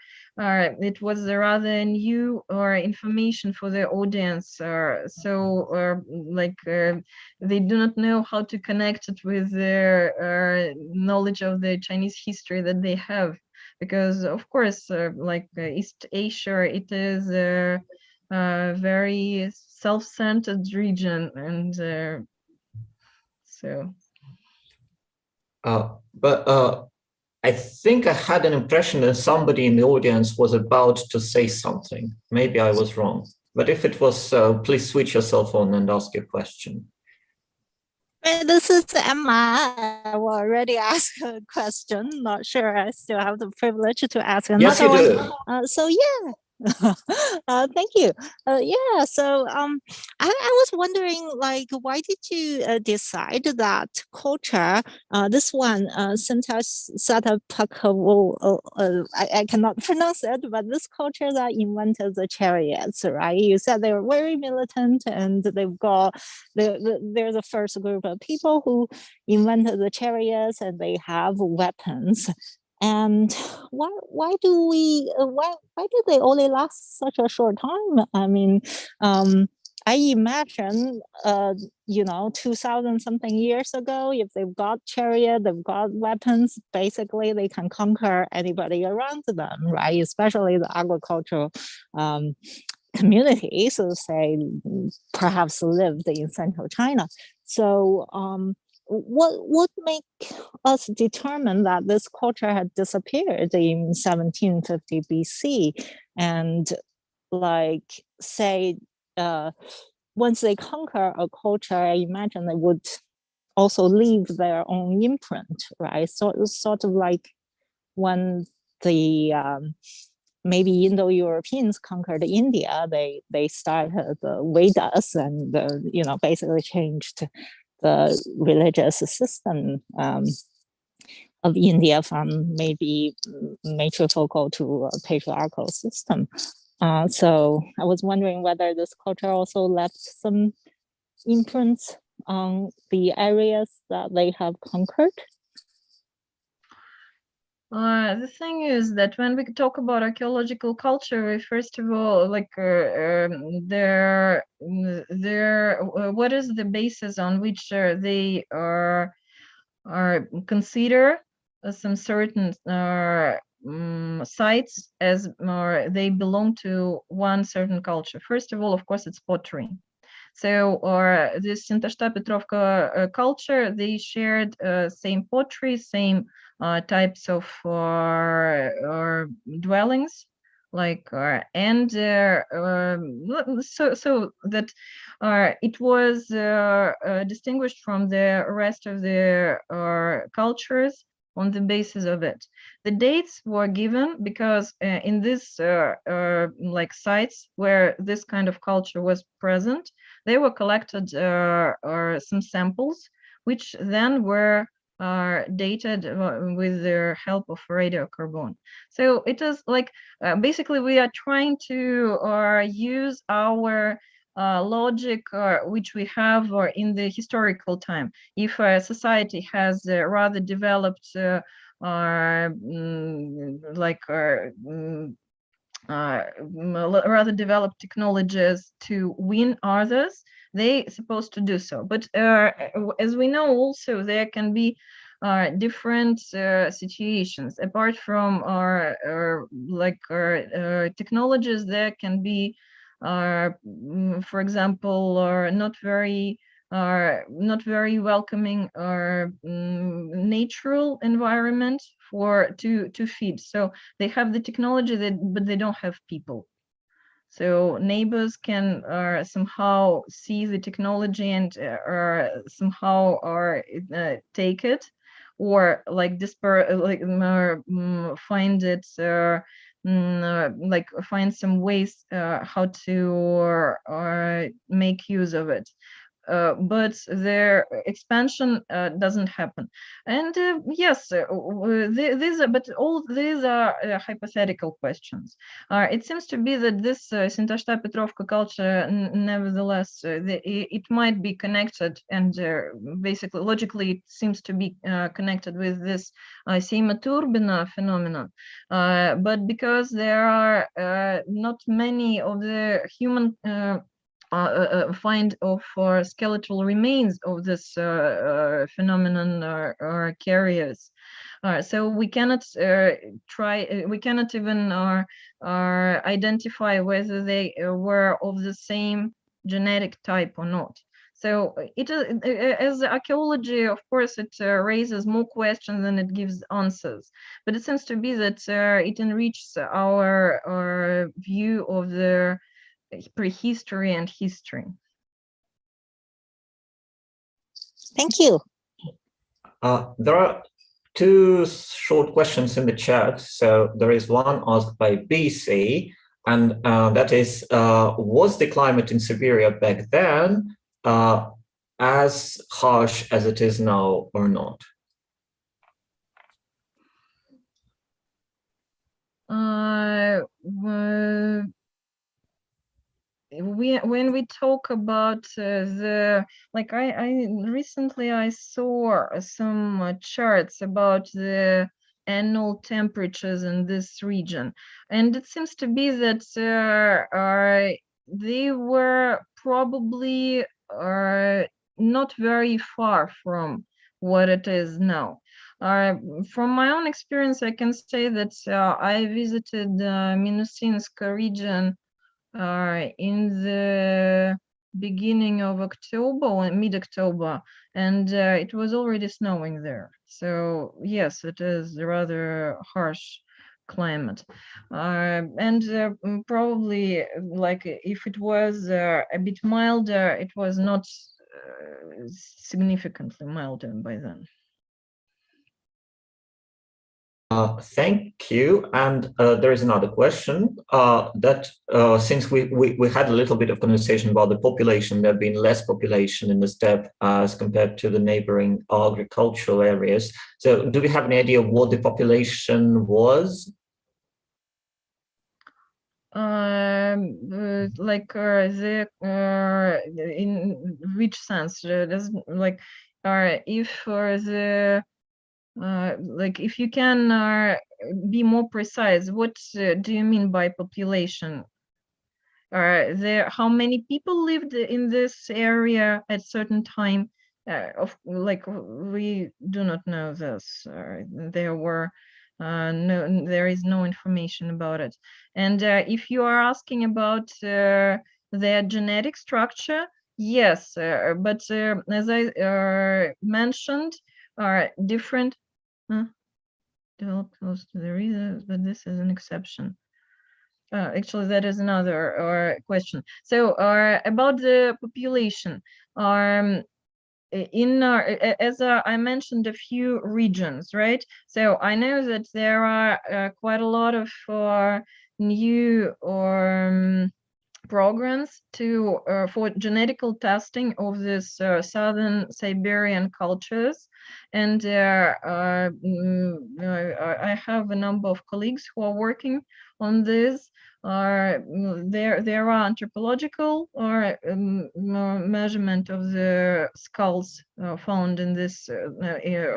was rather new or information for the audience, so like they do not know how to connect it with their knowledge of the Chinese history that they have, because of course like East Asia, it is a very self-centered region, and so. But I think I had an impression that somebody in the audience was about to say something. Maybe I was wrong. But if it was so, please switch yourself on and ask your question. This is Emma. I will already ask a question. Not sure I still have the privilege to ask another yes, you one. do. So yeah. Thank you. Yeah, so I was wondering, like, why did you decide that culture, this one, Cintasta, I cannot pronounce it, but this culture that invented the chariots, right? You said they were very militant, and they've got, they're the first group of people who invented the chariots, and they have weapons. And why do they only last such a short time? I mean, I imagine, 2,000 something years ago, if they've got chariot, they've got weapons, basically they can conquer anybody around them, right? Especially the agricultural communities, so say, perhaps lived in central China. So what would make us determine that this culture had disappeared in 1750 BC? And like, say, once they conquer a culture, I imagine they would also leave their own imprint, right? So it's sort of like when the maybe Indo-Europeans conquered India, they started the Vedas and basically changed the religious system of India from maybe matrifocal to a patriarchal system. So I was wondering whether this culture also left some imprints on the areas that they have conquered. The thing is that when we talk about archaeological culture, we first of all, like, what is the basis on which they are consider some certain sites as they belong to one certain culture. First of all, of course, it's pottery. So this Cintasta Petrovka culture, they shared same pottery, same types of dwellings, like and so that it was distinguished from the rest of the cultures on the basis of it. The dates were given because in this like sites where this kind of culture was present, they were collected some samples, which then were dated with the help of radiocarbon. So it is like basically we are trying to use our logic which we have in the historical time. If a society has rather developed rather developed technologies to win others, they supposed to do so. But as we know, also there can be different situations. Apart from technologies, there can be, for example, not very welcoming natural environment to feed. So they have the technology but they don't have people. So neighbors can somehow see the technology and somehow take it, or like find it like find some ways how to make use of it. But their expansion doesn't happen. And yes, these are, but all these are hypothetical questions. It seems to be that this Cintasta Petrovka culture, nevertheless, it might be connected, and basically logically it seems to be connected with this Seima Turbina phenomenon. But because there are not many of the human find of skeletal remains of this phenomenon carriers. So we cannot we cannot even identify whether they were of the same genetic type or not. So it as archaeology, of course, it raises more questions than it gives answers. But it seems to be that it enriches our view of the prehistory and history. Thank you. There are two short questions in the chat. So there is one asked by BC, and that is, was the climate in Siberia back then as harsh as it is now or not? When we talk about the, like I recently I saw some charts about the annual temperatures in this region, and it seems to be that they were probably not very far from what it is now. From my own experience, I can say that I visited Minusinsk region in the beginning of October or mid-October, and it was already snowing there. So yes, it is a rather harsh climate, and probably like if it was a bit milder, it was not significantly milder by then. Thank you. And there is another question that since we had a little bit of conversation about the population, there have been less population in the steppe as compared to the neighboring agricultural areas. So do we have any idea what the population was? In which sense? Does like if the like if you can be more precise, what do you mean by population? There, how many people lived in this area at certain time? We do not know this. There were there is no information about it. And if you are asking about their genetic structure, yes, but as I mentioned, are different. Develop close to the reasons, but this is an exception. Actually, that is another question. So about the population, as I mentioned, a few regions, right? So I know that there are quite a lot of new programs to for genetical testing of this southern Siberian cultures, and I have a number of colleagues who are working on this. There are anthropological or measurement of the skulls found in this,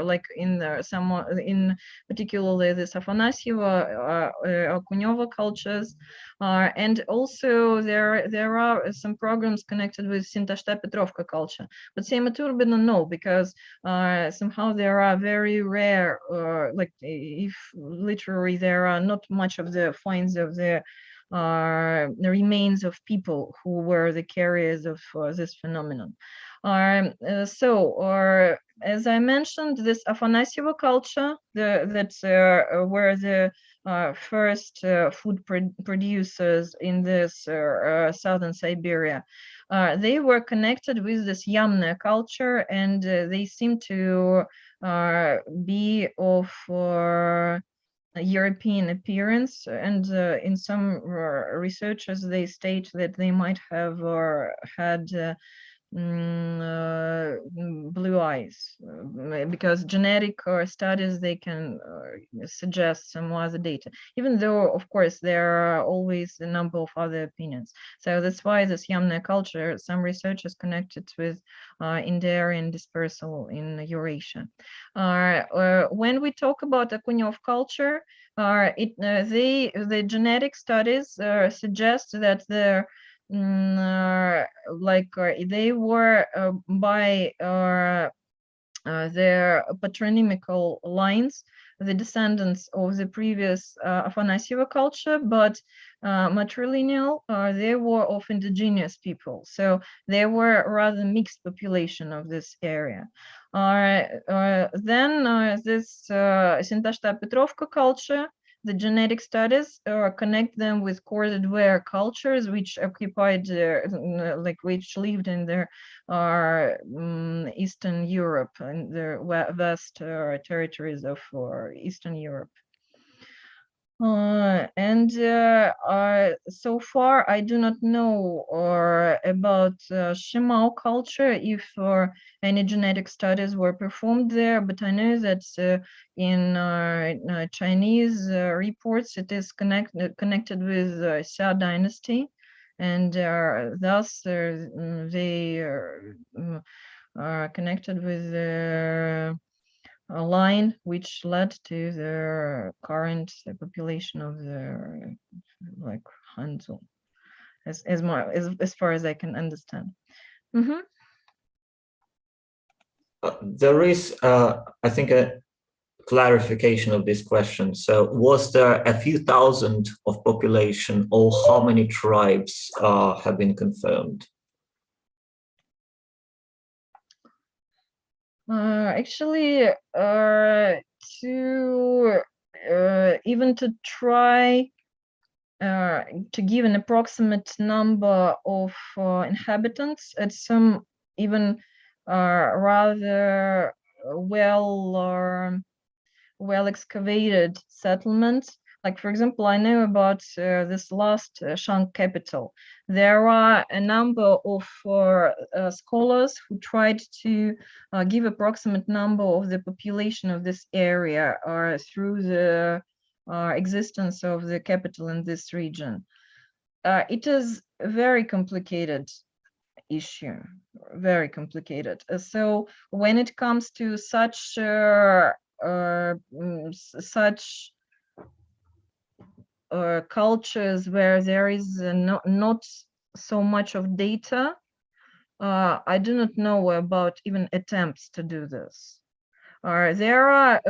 like in in particularly this Affanacivo Okunyov cultures, and also there are some programs connected with Cintasta Petrovka culture, but same Turbina no, because somehow there are very rare, like if literally there are not much of the finds of the remains of people who were the carriers of this phenomenon. As I mentioned, this Affanacivo culture, that's where the first food producers in this southern Siberia, they were connected with this Yamna culture, and they seem to be of European appearance, and in some researchers they state that they might have had blue eyes, because genetic studies they can suggest some other data, even though of course there are always a number of other opinions. So that's why this Yamna culture, some researchers connected with Indo-Aryan dispersal in Eurasia. When we talk about Okunyov culture, the genetic studies suggest that the they were by their patronymical lines, the descendants of the previous Affanacivo culture, but matrilineal, they were of indigenous people. So they were a rather mixed population of this area. Then this Cintasta Petrovka culture, the genetic studies connect them with corded ware cultures, which occupied, which lived in the Eastern Europe and the vast territories of Eastern Europe. So far, I do not know about Shimao culture, if any genetic studies were performed there, but I know that in Chinese reports, it is connected with Xia dynasty, and thus they are connected with a line which led to the current population of the Hanzu, as far as I can understand. There is, I think, a clarification of this question. So was there a few thousand of population, or how many tribes have been confirmed? Actually, even to try to give an approximate number of inhabitants at some even rather well excavated settlements. Like, for example, I know about this last Shank capital. There are a number of scholars who tried to give approximate number of the population of this area through the existence of the capital in this region. It is a very complicated issue, very complicated. So when it comes to such cultures where there is not so much of data, I do not know about even attempts to do this. There are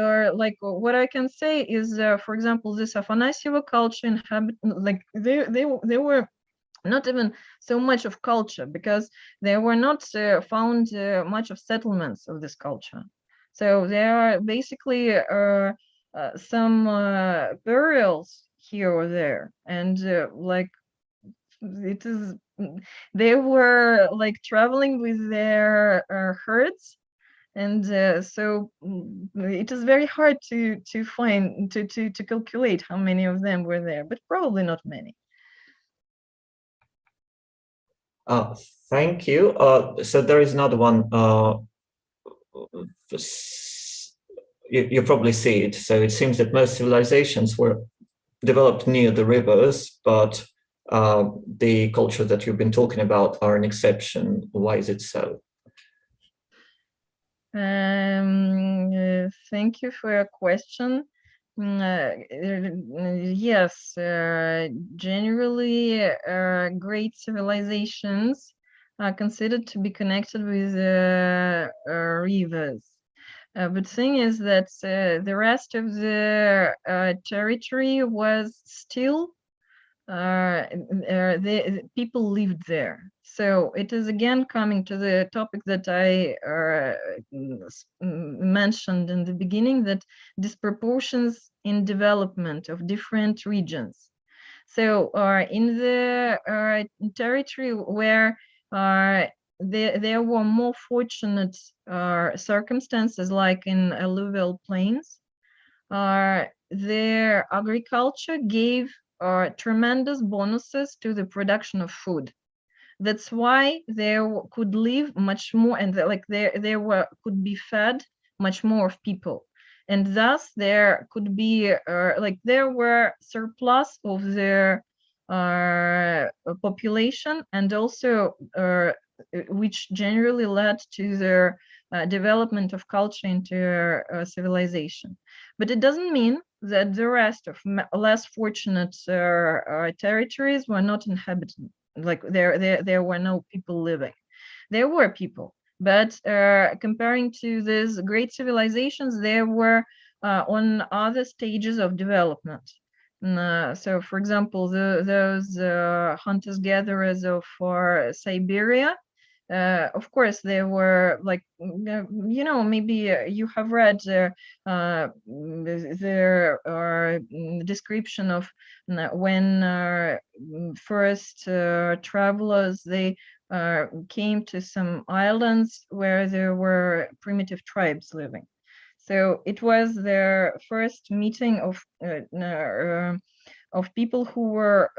what I can say is, for example, this Affanacivo culture they were not even so much of culture, because there were not found much of settlements of this culture. So there are basically some burials here or there, and it is, they were like traveling with their herds, and so it is very hard to find to calculate how many of them were there, but probably not many. Thank you. So there is another one. You probably see it. So it seems that most civilizations were developed near the rivers, but the culture that you've been talking about are an exception. Why is it so? Thank you for your question. Yes, generally, great civilizations are considered to be connected with rivers. But thing is that the rest of the territory was still the people lived there. So it is again coming to the topic that I mentioned in the beginning, that disproportions in development of different regions. So in the territory where there were more fortunate circumstances, like in alluvial plains, their agriculture gave tremendous bonuses to the production of food. That's why there could live much more, and there could be fed much more of people, and thus there could be there were surplus of their population, and also which generally led to their development of culture into civilization. But it doesn't mean that the rest of less fortunate territories were not inhabited. Like there were no people living. There were people, but comparing to these great civilizations, they were on other stages of development. So, for example, those hunters-gatherers of Siberia, of course, they were like, maybe you have read their description of when first travelers, they came to some islands where there were primitive tribes living. So it was their first meeting of people who were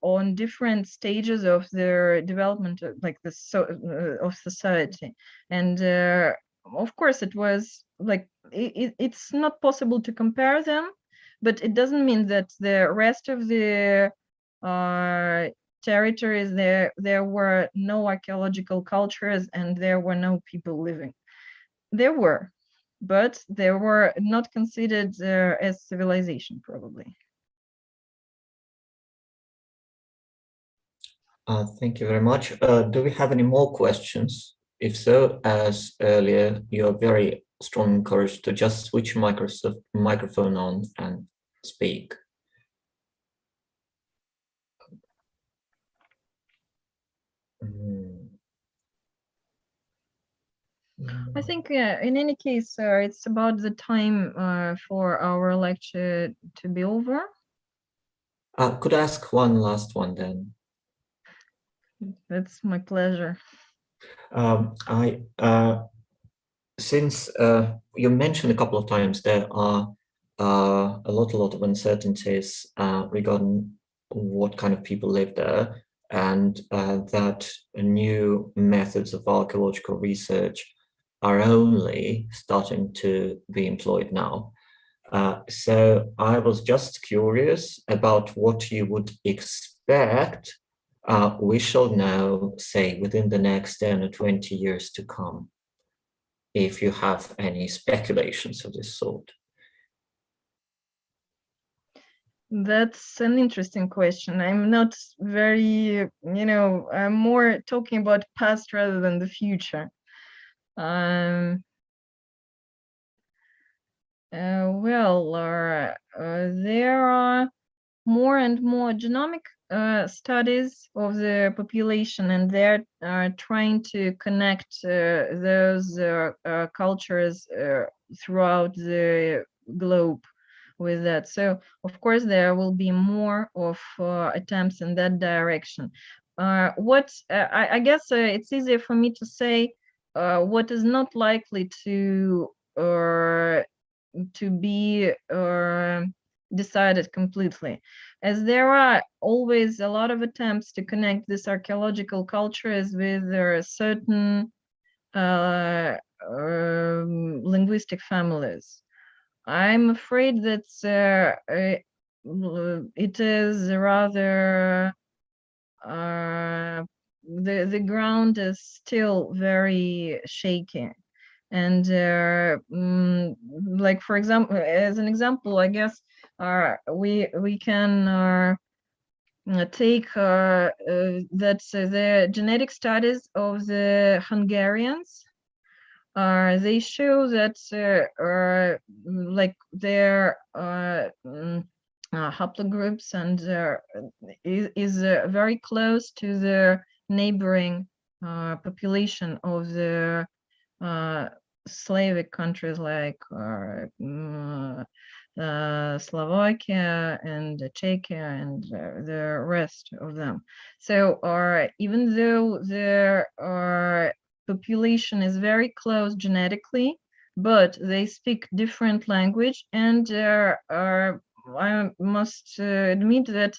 on different stages of their development, of society. And of course, it was like it's not possible to compare them, but it doesn't mean that the rest of the territories there were no archaeological cultures and there were no people living. There were, but they were not considered as civilization, probably. Thank you very much. Do we have any more questions? If so, as earlier, you're very strongly encouraged to just switch your microphone on and speak. I think in any case, it's about the time for our lecture to be over. Could I ask one last one then? That's my pleasure. Since you mentioned a couple of times there are a lot of uncertainties regarding what kind of people live there, and that new methods of archaeological research are only starting to be employed now. So I was just curious about what you would expect we shall know, say, within the next 10 or 20 years to come, if you have any speculations of this sort. That's an interesting question. I'm not very, I'm more talking about past rather than the future. There are more and more genomic studies of the population, and they're trying to connect those cultures throughout the globe. with that. So of course there will be more of attempts in that direction. I guess it's easier for me to say what is not likely to be decided completely, as there are always a lot of attempts to connect these archaeological cultures with certain linguistic families. I'm afraid that it is rather the ground is still very shaky. And like, for example, as an example, I guess we can take that the genetic studies of the Hungarians, they show that like their haplogroups and is very close to the neighboring population of the Slavic countries like Slovakia and Czechia and the rest of them. So even though their population is very close genetically, but they speak different language, and I must admit that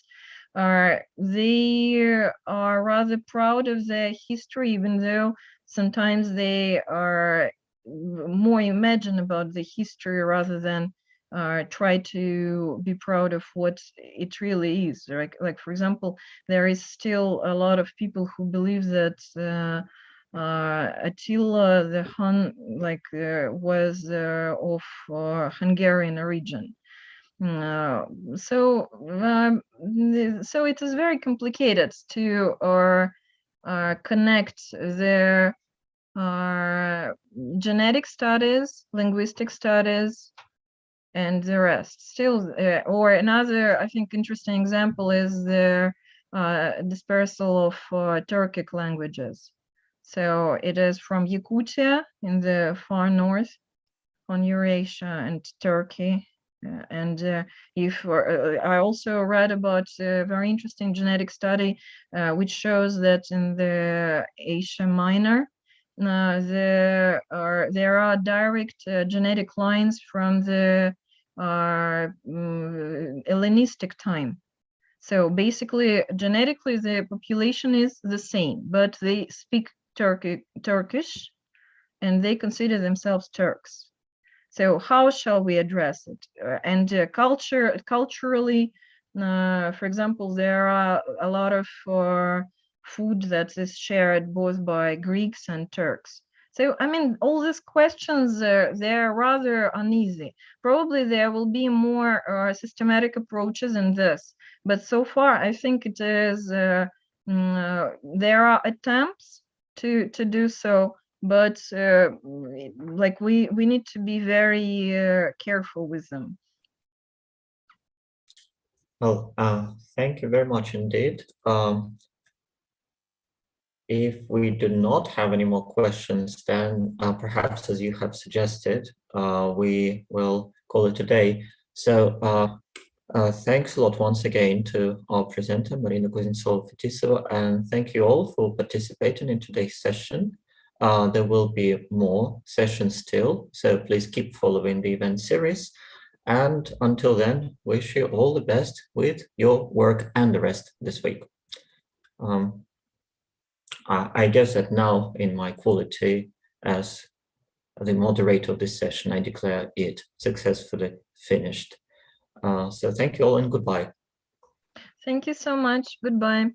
they are rather proud of their history, even though sometimes they are more imagine about the history rather than try to be proud of what it really is. Like for example, there is still a lot of people who believe that Attila the Hun was of Hungarian origin. So it is very complicated to connect the genetic studies, linguistic studies, and the rest. Still, or another, I think, interesting example is the dispersal of Turkic languages. So it is from Yakutia in the far north on Eurasia and Turkey. And if I also read about a very interesting genetic study which shows that in the Asia Minor there are direct genetic lines from the Hellenistic time. So basically, genetically, the population is the same, but they speak Turkish, and they consider themselves Turks. So how shall we address it? And culturally, for example, there are a lot of food that is shared both by Greeks and Turks. So, I mean, all these questions, they're rather uneasy. Probably there will be more systematic approaches in this. But so far, I think it is, there are attempts to do so, but like we need to be very careful with them. Well, thank you very much indeed. If we do not have any more questions, then perhaps, as you have suggested, we will call it a day. So thanks a lot once again to our presenter, Marina Kuznetsova-Fetisova, and thank you all for participating in today's session. There will be more sessions still, so please keep following the event series. And until then, wish you all the best with your work and the rest this week. I guess that now, in my quality as the moderator of this session, I declare it successfully finished. So thank you all and goodbye. Thank you so much. Goodbye.